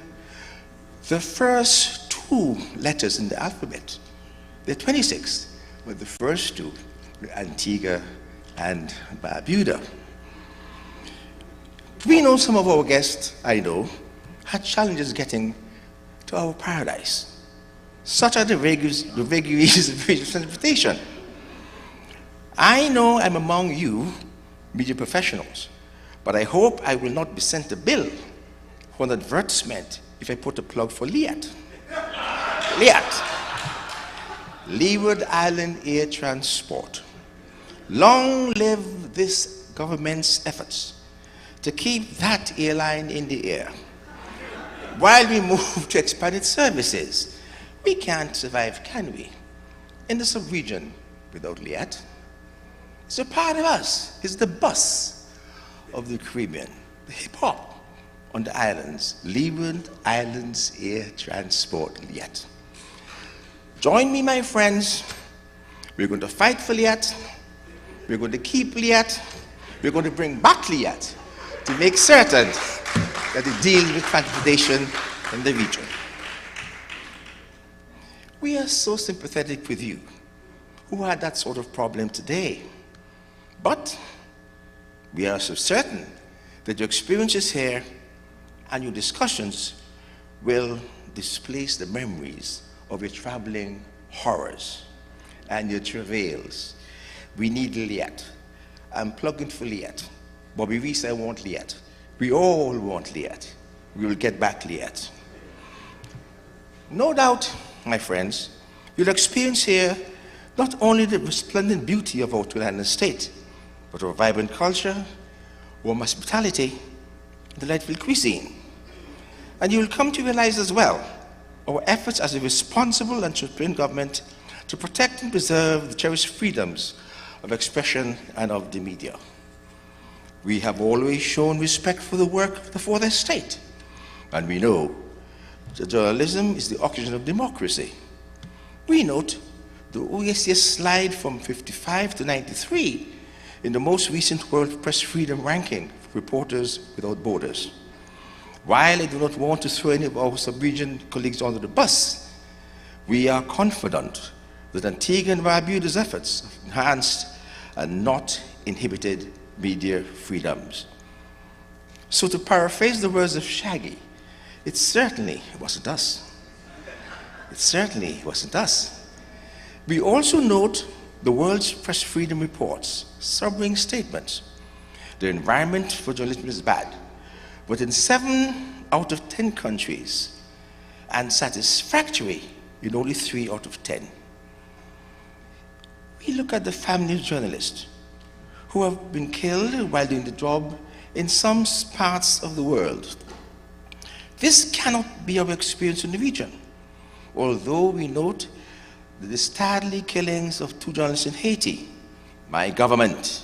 the first 2 letters in the alphabet, the 26, but the first 2, Antigua and Barbuda. We know some of our guests, I know, had challenges getting to our paradise. Such are the vagaries of transportation. I know I'm among you, media professionals, but I hope I will not be sent a bill for an advertisement if I put a plug for LIAT. LIAT, Leeward Island Air Transport. Long live this government's efforts to keep that airline in the air. While we move to expand its services, we can't survive, can we, in the sub-region without LIAT? It's a part of us. It's the bus of the Caribbean, the hip-hop on the islands, Leeward Islands Air Transport, LIAT. Join me, my friends. We're going to fight for LIAT. We're going to keep LIAT. We're going to bring back LIAT to make certain that they deal with transportation in the region. We are so sympathetic with you who had that sort of problem today. But we are so certain that your experiences here and your discussions will displace the memories of your traveling horrors and your travails. We need Liat. I'm plugging for Liat. Bobby Reese, I want Liat. We all want Liat. We will get back Liat. No doubt, my friends, you'll experience here not only the resplendent beauty of our two-land state, but our vibrant culture, warm hospitality, delightful cuisine. And you will come to realize as well our efforts as a responsible and transparent government to protect and preserve the cherished freedoms of expression and of the media. We have always shown respect for the work of the fourth estate, and we know that journalism is the oxygen of democracy. We note the OACS slide from 55 to 93 in the most recent World Press Freedom Ranking for Reporters Without Borders. While I do not want to throw any of our sub-region colleagues under the bus, we are confident that Antigua and Barbuda's efforts have enhanced and not inhibited media freedoms. So to paraphrase the words of Shaggy, it certainly wasn't us. It certainly wasn't us. We also note the World's Press Freedom Report's sobering statements. The environment for journalism is bad, but in 7 out of 10 countries, and satisfactory in only 3 out of 10. We look at the family of journalists who have been killed while doing the job in some parts of the world. This cannot be our experience in the region, although we note the dastardly killings of 2 journalists in Haiti. My government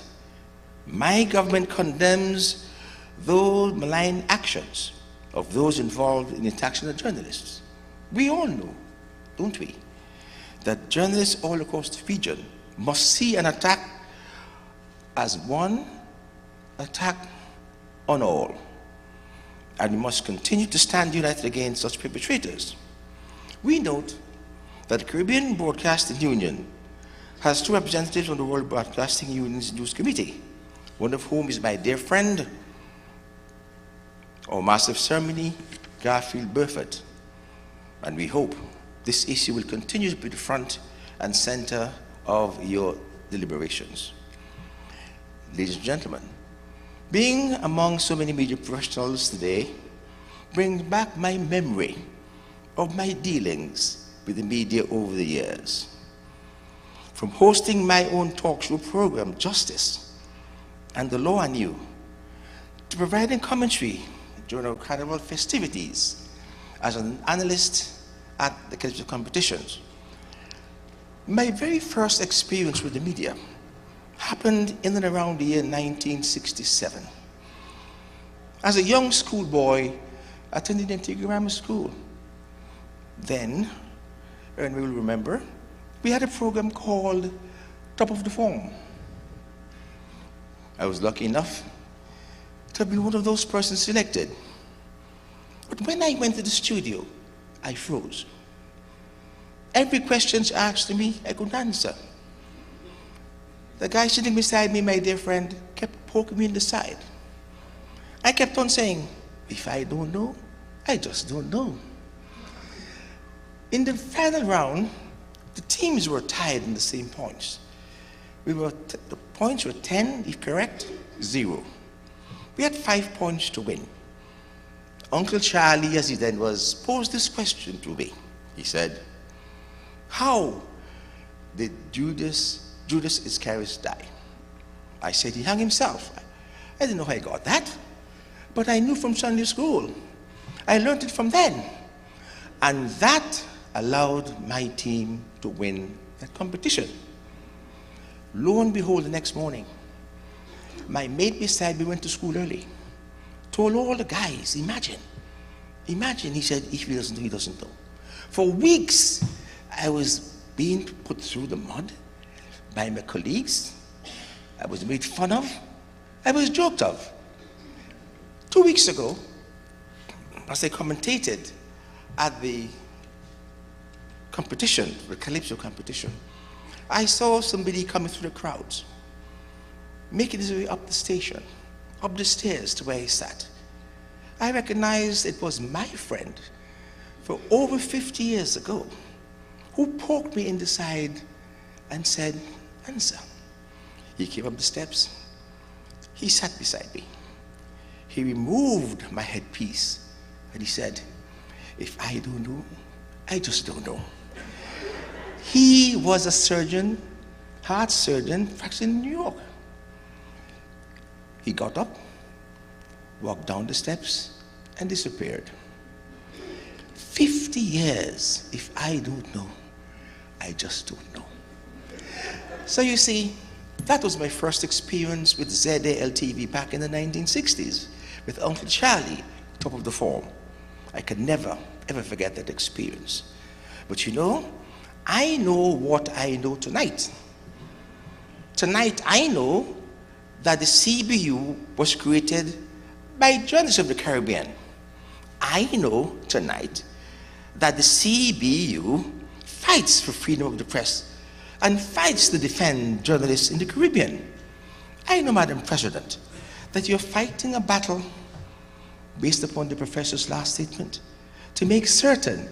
condemns those malign actions of those involved in the attacks on the journalists. We all know, don't we, that journalists all across the region must see an attack as one attack on all. And we must continue to stand united against such perpetrators. We note that the Caribbean Broadcasting Union has 2 representatives on the World Broadcasting Union's News Committee, one of whom is my dear friend, our Master of Ceremony, Garfield Burford. And we hope this issue will continue to be the front and center of your deliberations. Ladies and gentlemen, being among so many media professionals today brings back my memory of my dealings with the media over the years. From hosting my own talk show program, Justice and the Law and You, to providing commentary during our carnival festivities as an analyst at the television competitions. My very first experience with the media happened in and around the year 1967. As a young schoolboy attending Antigua Grammar School. Then, and we will remember, we had a program called Top of the Form. I was lucky enough to be one of those persons selected. But when I went to the studio, I froze. Every question asked to me, I couldn't answer. The guy sitting beside me, my dear friend, kept poking me in the side. I kept on saying, if I don't know, I just don't know. In the final round, the teams were tied in the same points. The points were 10, if correct, 0. We had 5 points to win. Uncle Charlie, as he then was, posed this question to me. He said, how did Judas Iscariot die? I said, he hung himself. I didn't know how I got that, but I knew from Sunday school. I learned it from then. And that allowed my team to win that competition. Lo and behold, the next morning, my mate beside me went to school early, told all the guys, imagine, he said, if he doesn't know, he doesn't know. For weeks, I was being put through the mud by my colleagues. I was made fun of. I was joked of. 2 weeks ago, as I commentated at the competition, the Calypso competition, I saw somebody coming through the crowds, making his way up the station, up the stairs to where he sat. I recognized it was my friend for over 50 years ago who poked me in the side and said, "Answer." He came up the steps. He sat beside me. He removed my headpiece and he said, "If I don't know, I just don't know." He was a surgeon, heart surgeon, practicing in New York. He got up, walked down the steps, and disappeared. 50 years, if I don't know, I just don't know. So you see, that was my first experience with ZAL-TV back in the 1960s, with Uncle Charlie, top of the form. I can never, ever forget that experience. But you know, I know what I know tonight. Tonight, I know that the CBU was created by journalists of the Caribbean. I know tonight that the CBU fights for freedom of the press and fights to defend journalists in the Caribbean. I know, Madam President, that you're fighting a battle based upon the professor's last statement to make certain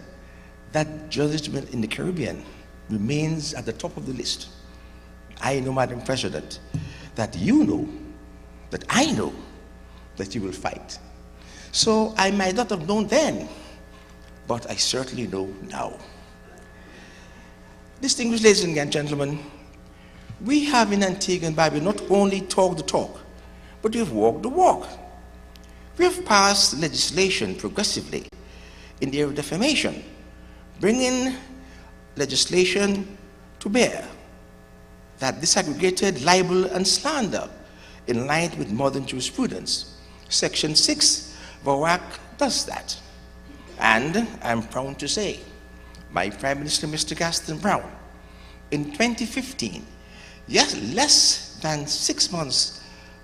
that journalism in the Caribbean remains at the top of the list. I know, Madam President, that you know, that I know, that you will fight. So I might not have known then, but I certainly know now. Distinguished ladies and gentlemen, we have in Antigua and Barbuda not only talked the talk, but we have walked the walk. We have passed legislation progressively in the area of defamation, bringing legislation to bear that disaggregated libel and slander in line with modern jurisprudence. Section 6 of our Act does that. And I'm proud to say, my Prime Minister, Mr. Gaston Brown, in 2015, yes, less than 6 months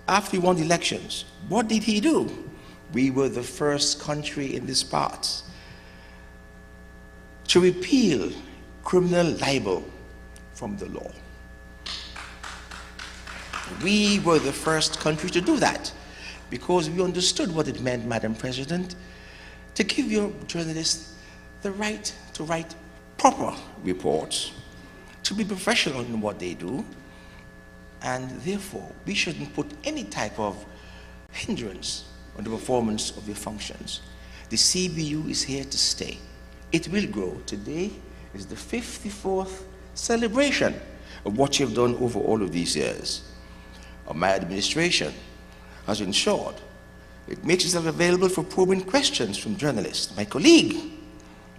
after he won the elections, what did he do? We were the first country in this part to repeal criminal libel from the law. We were the first country to do that because we understood what it meant, Madam President, to give your journalists the right to write proper reports, to be professional in what they do, and therefore we shouldn't put any type of hindrance on the performance of their functions. The CBU is here to stay. It will grow. Today is the 54th celebration of what you've done over all of these years. My administration has ensured it makes itself available for probing questions from journalists. My colleague,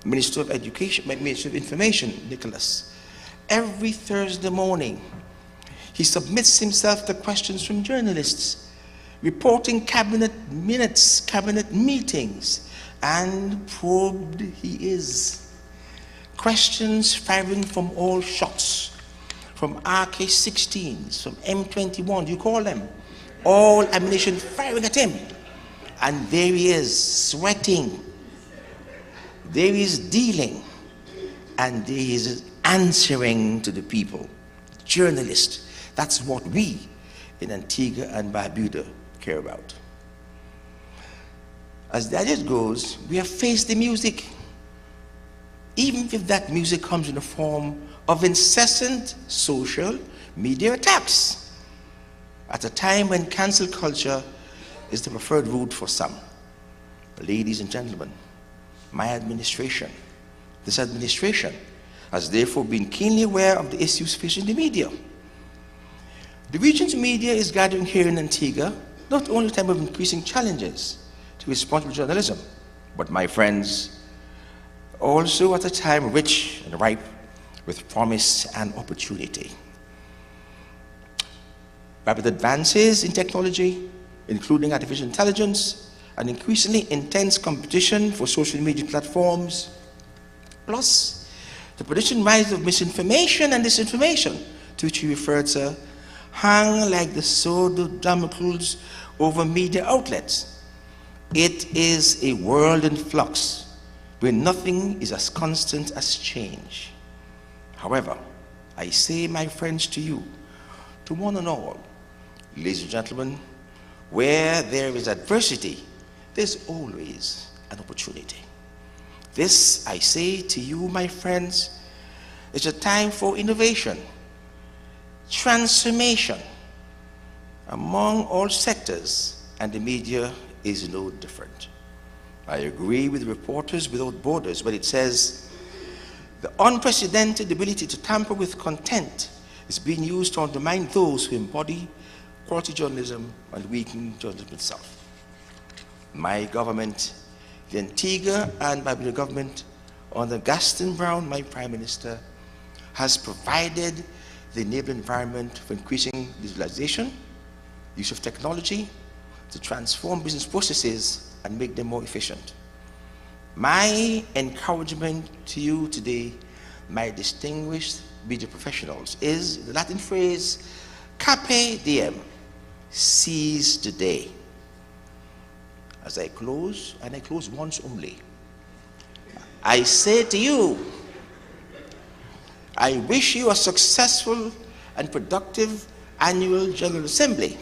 Minister of Education, Minister of Information, Nicholas, every Thursday morning, he submits himself to questions from journalists, reporting cabinet minutes, cabinet meetings, and probed he is. Questions firing from all shots, from RK-16s, from M21, you call them, all ammunition firing at him. And there he is, sweating. There he is dealing. And there he is answering to the people. Journalist. That's what we in Antigua and Barbuda care about. As the adage goes, we have faced the music. Even if that music comes in the form of incessant social media attacks, at a time when cancel culture is the preferred route for some. Ladies and gentlemen, my administration, this administration, has therefore been keenly aware of the issues facing the media. The region's media is gathering here in Antigua, not only at a time of increasing challenges to responsible journalism, but my friends, also at a time rich and ripe with promise and opportunity. Rapid advances in technology, including artificial intelligence, and increasingly intense competition for social media platforms, plus the potential rise of misinformation and disinformation, to which you referred, sir, hang like the sword of Damocles over media outlets. It is a world in flux where nothing is as constant as change. However, I say, my friends, to you, to one and all, ladies and gentlemen, where there is adversity, there's always an opportunity. This, I say to you, my friends, is a time for innovation, transformation among all sectors, and the media is no different. I agree with Reporters Without Borders when it says the unprecedented ability to tamper with content is being used to undermine those who embody quality journalism and weaken journalism itself. My government, the Antigua and Barbuda government, under Gaston Brown, my Prime Minister, has provided the enabling environment for increasing digitalization, use of technology to transform business processes and make them more efficient. My encouragement to you today, my distinguished media professionals, is the Latin phrase, carpe diem, seize the day. As I close, and I close once only, I say to you, I wish you a successful and productive annual General Assembly,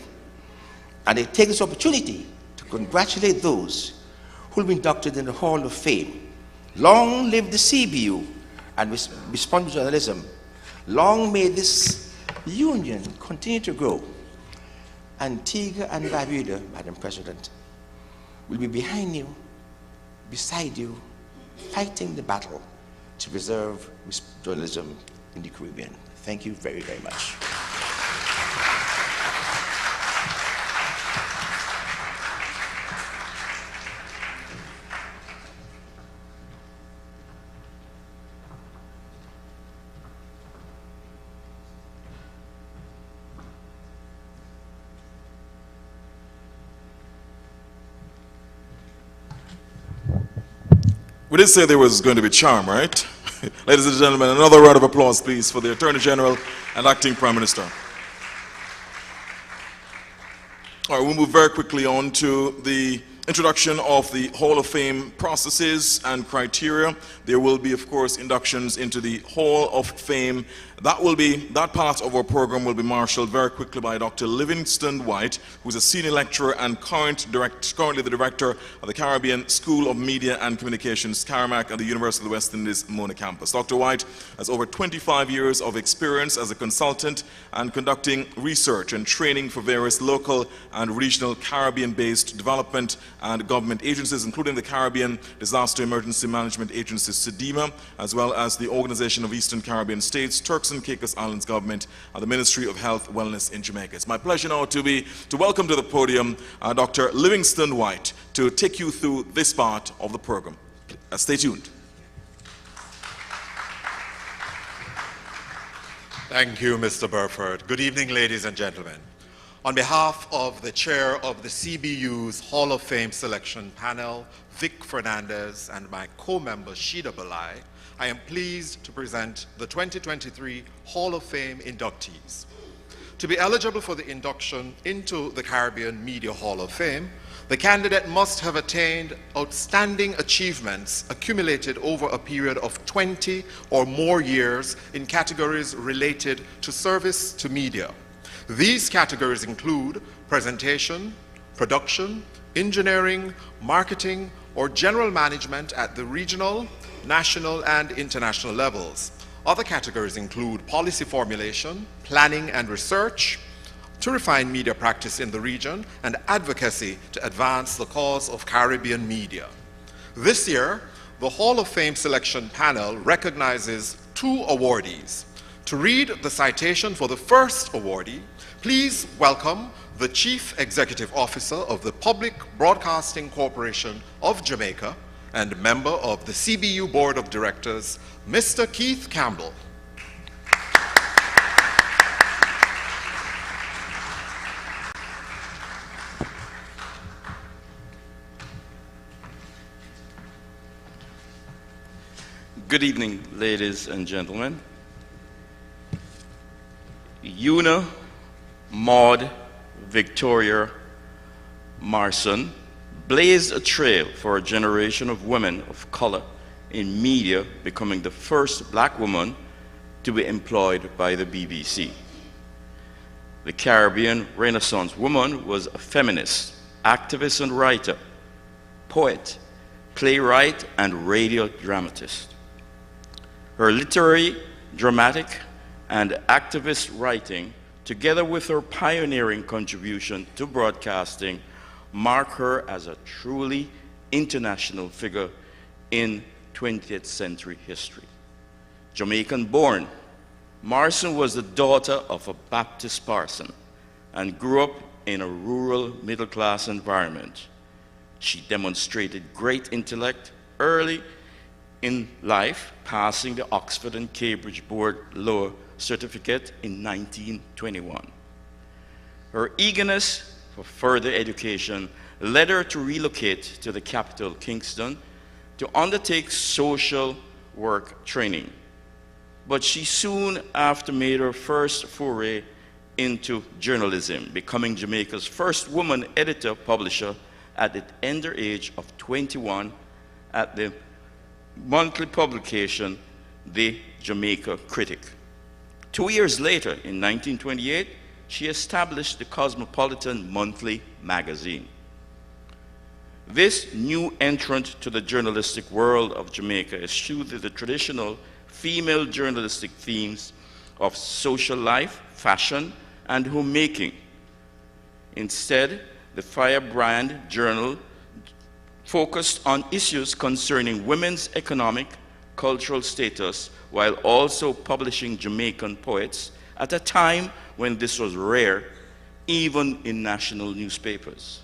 and I take this opportunity to congratulate those who will be inducted in the Hall of Fame. Long live the CBU and responsible journalism. Long may this union continue to grow. Antigua and Barbuda, Madam President, will be behind you, beside you, fighting the battle to preserve journalism in the Caribbean. Thank you very, very much. We did say there was going to be charm, right? Ladies and gentlemen, another round of applause, please, for the Attorney General and Acting Prime Minister. All right, we'll move very quickly on to the introduction of the Hall of Fame processes and criteria. There will be, of course, inductions into the Hall of Fame. That part of our program will be marshaled very quickly by Dr. Livingston White, who's a senior lecturer and currently the director of the Caribbean School of Media and Communications, CARIMAC, at the University of the West Indies, Mona campus. Dr. White has over 25 years of experience as a consultant and conducting research and training for various local and regional Caribbean-based development and government agencies, including the Caribbean Disaster Emergency Management Agency, SEDEMA, as well as the Organization of Eastern Caribbean States, Turks and Caicos Islands Government, and the Ministry of Health Wellness in Jamaica. It's my pleasure now to welcome to the podium Dr. Livingston White to take you through this part of the program. Stay tuned. Thank you, Mr. Burford. Good evening, ladies and gentlemen. On behalf of the chair of the CBU's Hall of Fame selection panel, Vic Fernandez, and my co-member, Shida Balai, I am pleased to present the 2023 Hall of Fame inductees. To be eligible for the induction into the Caribbean Media Hall of Fame, the candidate must have attained outstanding achievements accumulated over a period of 20 or more years in categories related to service to media. These categories include presentation, production, engineering, marketing, or general management at the regional, national, and international levels. Other categories include policy formulation, planning and research, to refine media practice in the region, and advocacy to advance the cause of Caribbean media. This year, the Hall of Fame selection panel recognizes 2 awardees. To read the citation for the first awardee, please welcome the Chief Executive Officer of the Public Broadcasting Corporation of Jamaica and member of the CBU Board of Directors, Mr. Keith Campbell. Good evening, ladies and gentlemen. Una Maud Victoria Marson blazed a trail for a generation of women of color in media, becoming the first black woman to be employed by the BBC. The Caribbean Renaissance woman was a feminist, activist and writer, poet, playwright, and radio dramatist. Her literary, dramatic, and activist writing, together with her pioneering contribution to broadcasting, mark her as a truly international figure in 20th century history. Jamaican-born, Morrison was the daughter of a Baptist parson and grew up in a rural middle-class environment. She demonstrated great intellect early in life, passing the Oxford and Cambridge Board Lower Certificate in 1921. Her eagerness for further education led her to relocate to the capital, Kingston, to undertake social work training. But she soon after made her first foray into journalism, becoming Jamaica's first woman editor publisher at the tender age of 21 at the monthly publication, The Jamaica Critic. 2 years later, in 1928, she established the Cosmopolitan Monthly magazine. This new entrant to the journalistic world of Jamaica eschewed the traditional female journalistic themes of social life, fashion, and homemaking. Instead, the Firebrand Journal focused on issues concerning women's economic, cultural status, while also publishing Jamaican poets at a time when this was rare, even in national newspapers.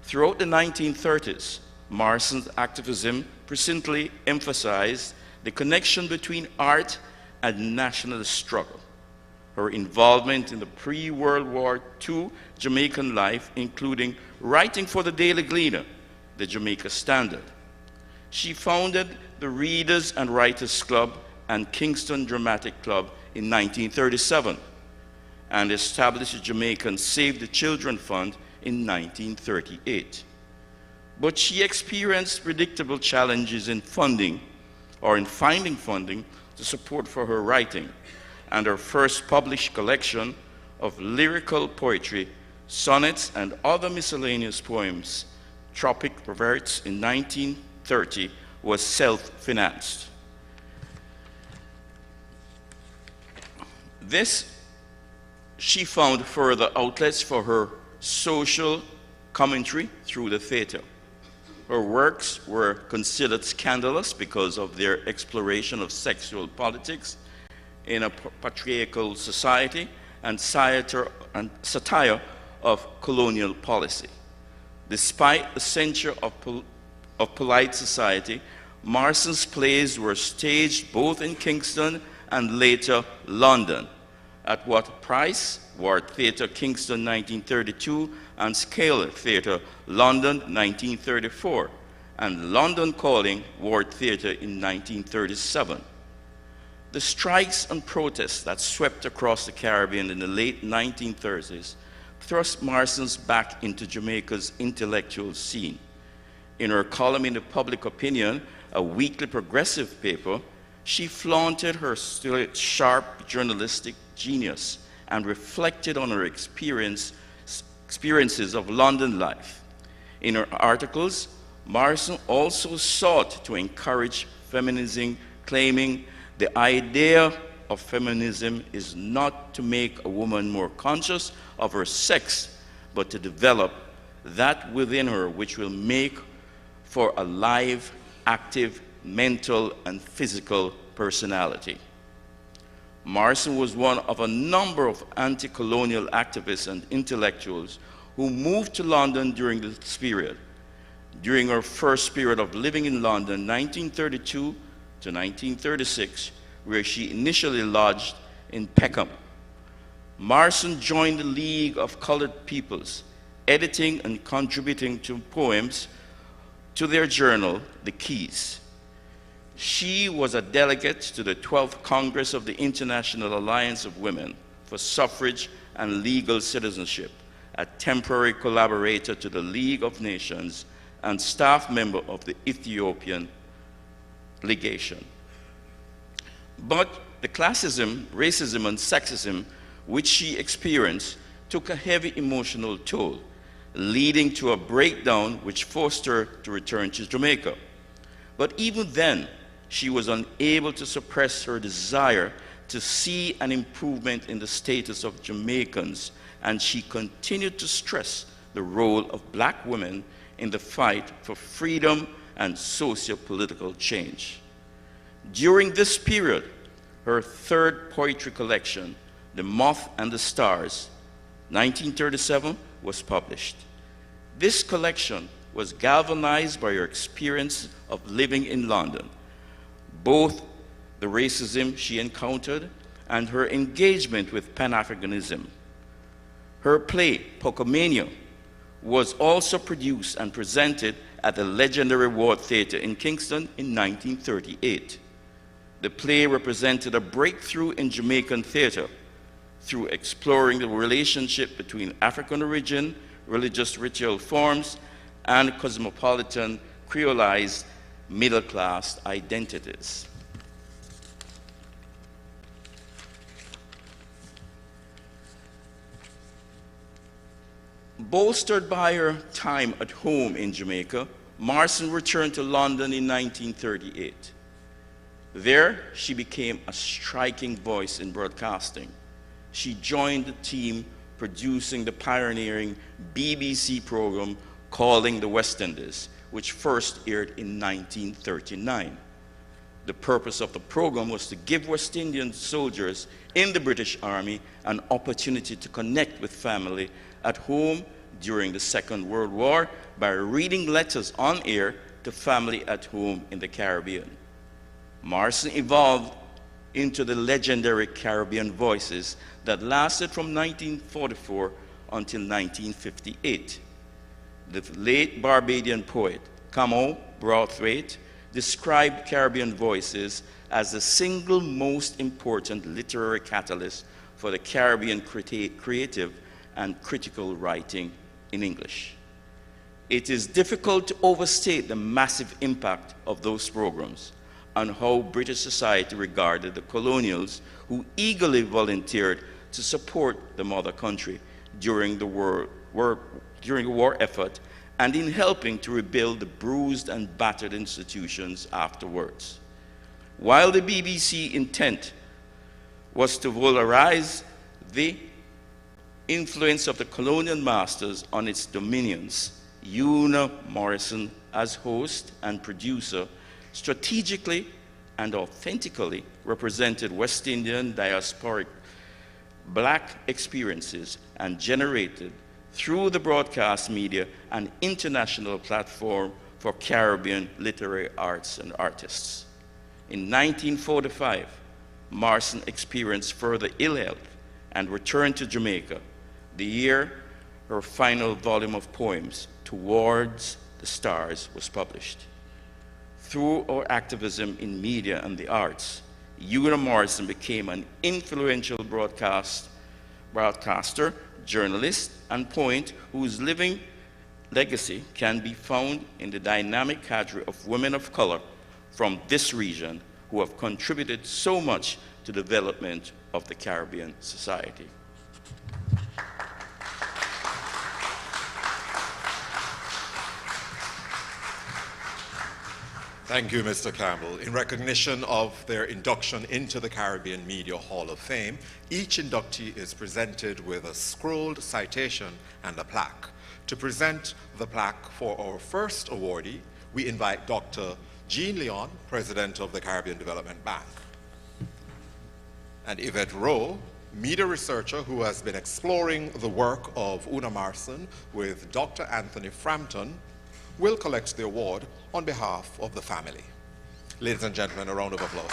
Throughout the 1930s, Morrison's activism presently emphasized the connection between art and national struggle. Her involvement in the pre-World War II Jamaican life, including writing for the Daily Gleaner, the Jamaica Standard. She founded the Readers and Writers Club and Kingston Dramatic Club in 1937 and established the Jamaican Save the Children Fund in 1938. But she experienced predictable challenges in finding funding to support for her writing, and her first published collection of lyrical poetry, sonnets, and other miscellaneous poems, Tropic Perverts, in 1930, was self-financed. She found further outlets for her social commentary through the theater. Her works were considered scandalous because of their exploration of sexual politics in a patriarchal society and satire of colonial policy. Despite the censure of polite society, Morrison's plays were staged both in Kingston and later London, at What Price, Ward Theatre, Kingston, 1932, and Scale Theatre, London, 1934, and London Calling, Ward Theatre in 1937. The strikes and protests that swept across the Caribbean in the late 1930s thrust Morrison's back into Jamaica's intellectual scene. In her column in the Public Opinion, a weekly progressive paper, she flaunted her still sharp journalistic genius and reflected on her experiences of London life. In her articles, Morrison also sought to encourage feminism, claiming the idea of feminism is not to make a woman more conscious of her sex, but to develop that within her which will make for a live, active, mental, and physical personality. Morrison was one of a number of anti-colonial activists and intellectuals who moved to London during this period. During her first period of living in London, 1932 to 1936, where she initially lodged in Peckham, Morrison joined the League of Colored Peoples, editing and contributing to poems to their journal, The Keys. She was a delegate to the 12th Congress of the International Alliance of Women for Suffrage and Legal Citizenship, a temporary collaborator to the League of Nations and staff member of the Ethiopian legation. But the classism, racism, and sexism which she experienced took a heavy emotional toll, leading to a breakdown which forced her to return to Jamaica. But even then, she was unable to suppress her desire to see an improvement in the status of Jamaicans, and she continued to stress the role of black women in the fight for freedom and socio-political change. During this period, her third poetry collection, The Moth and the Stars, 1937, was published. This collection was galvanized by her experience of living in London, both the racism she encountered and her engagement with Pan-Africanism. Her play, Pocomania, was also produced and presented at the legendary Ward Theatre in Kingston in 1938. The play represented a breakthrough in Jamaican theatre through exploring the relationship between African origin, religious ritual forms, and cosmopolitan, creolized, middle-class identities. Bolstered by her time at home in Jamaica, Morrison returned to London in 1938. There, she became a striking voice in broadcasting. She joined the team producing the pioneering BBC program Calling the West Indies, which first aired in 1939. The purpose of the program was to give West Indian soldiers in the British Army an opportunity to connect with family at home during the Second World War by reading letters on air to family at home in the Caribbean. Morrison evolved into the legendary Caribbean Voices that lasted from 1944 until 1958. The late Barbadian poet Camo Brathwaite described Caribbean Voices as the single most important literary catalyst for the Caribbean creative and critical writing in English. It is difficult to overstate the massive impact of those programs on how British society regarded the colonials who eagerly volunteered to support the mother country during the war effort and in helping to rebuild the bruised and battered institutions afterwards. While the BBC intent was to valorize the influence of the colonial masters on its dominions, Una Morrison, as host and producer, strategically and authentically represented West Indian diasporic black experiences and generated, through the broadcast media, an international platform for Caribbean literary arts and artists. In 1945, Morrison experienced further ill health and returned to Jamaica, the year her final volume of poems, Towards the Stars, was published. Through her activism in media and the arts, Una Morrison became an influential broadcaster, journalist, and poet whose living legacy can be found in the dynamic cadre of women of color from this region who have contributed so much to the development of the Caribbean society. Thank you, Mr. Campbell. In recognition of their induction into the Caribbean Media Hall of Fame, each inductee is presented with a scrolled citation and a plaque. To present the plaque for our first awardee, we invite Dr. Jean Leon, President of the Caribbean Development Bank, and Yvette Rowe, media researcher who has been exploring the work of Una Morrison with Dr. Anthony Frampton, will collect the award on behalf of the family. Ladies and gentlemen, a round of applause.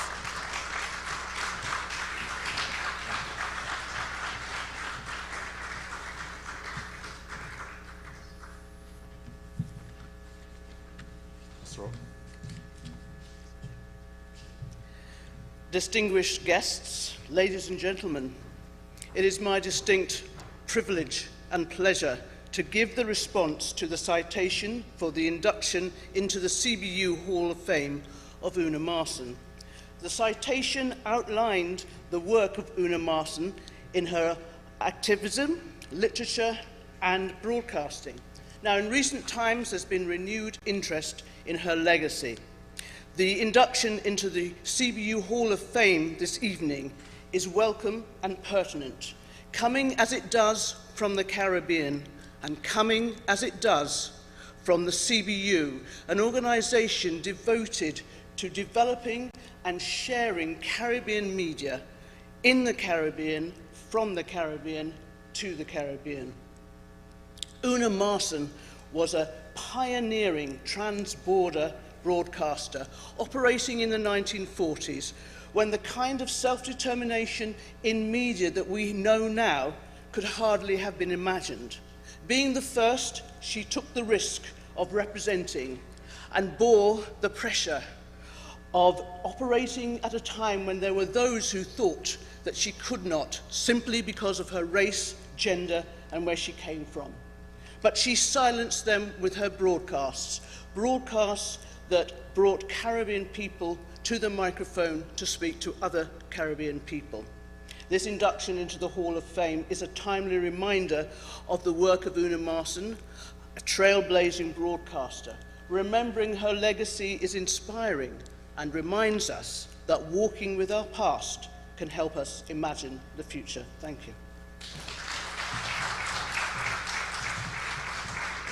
Distinguished guests, ladies and gentlemen, it is my distinct privilege and pleasure to give the response to the citation for the induction into the CBU Hall of Fame of Una Marson. The citation outlined the work of Una Marson in her activism, literature, and broadcasting. Now, in recent times, there's been renewed interest in her legacy. The induction into the CBU Hall of Fame this evening is welcome and pertinent, coming as it does from the Caribbean and coming as it does from the CBU, an organization devoted to developing and sharing Caribbean media in the Caribbean, from the Caribbean to the Caribbean. Una Marson was a pioneering trans-border broadcaster operating in the 1940s, when the kind of self-determination in media that we know now could hardly have been imagined. Being the first, she took the risk of representing and bore the pressure of operating at a time when there were those who thought that she could not, simply because of her race, gender, and where she came from. But she silenced them with her broadcasts that brought Caribbean people to the microphone to speak to other Caribbean people. This induction into the Hall of Fame is a timely reminder of the work of Una Marson, a trailblazing broadcaster. Remembering her legacy is inspiring and reminds us that walking with our past can help us imagine the future. Thank you.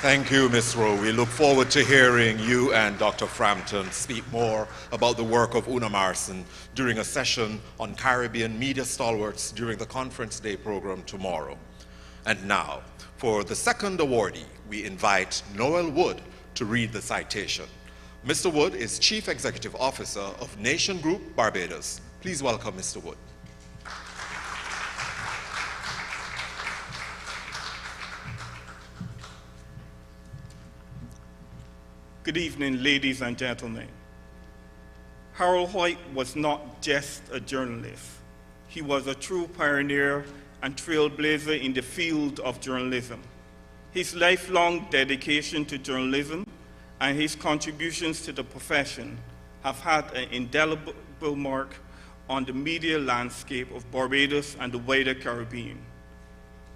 Thank you, Ms. Rowe. We look forward to hearing you and Dr. Frampton speak more about the work of Una Marson during a session on Caribbean media stalwarts during the Conference Day program tomorrow. And now, for the second awardee, we invite Noel Wood to read the citation. Mr. Wood is Chief Executive Officer of Nation Group Barbados. Please welcome Mr. Wood. Good evening, ladies and gentlemen. Harold Hoyt was not just a journalist. He was a true pioneer and trailblazer in the field of journalism. His lifelong dedication to journalism and his contributions to the profession have had an indelible mark on the media landscape of Barbados and the wider Caribbean.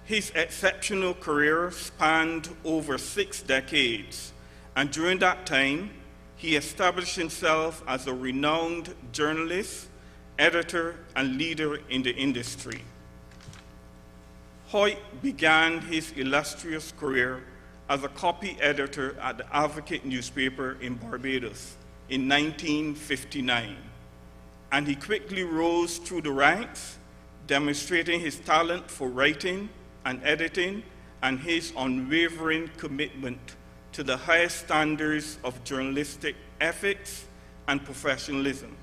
His exceptional career spanned over 6 decades, and during that time, he established himself as a renowned journalist, editor, and leader in the industry. Hoyt began his illustrious career as a copy editor at the Advocate newspaper in Barbados in 1959, and he quickly rose through the ranks, demonstrating his talent for writing and editing and his unwavering commitment to the highest standards of journalistic ethics and professionalism.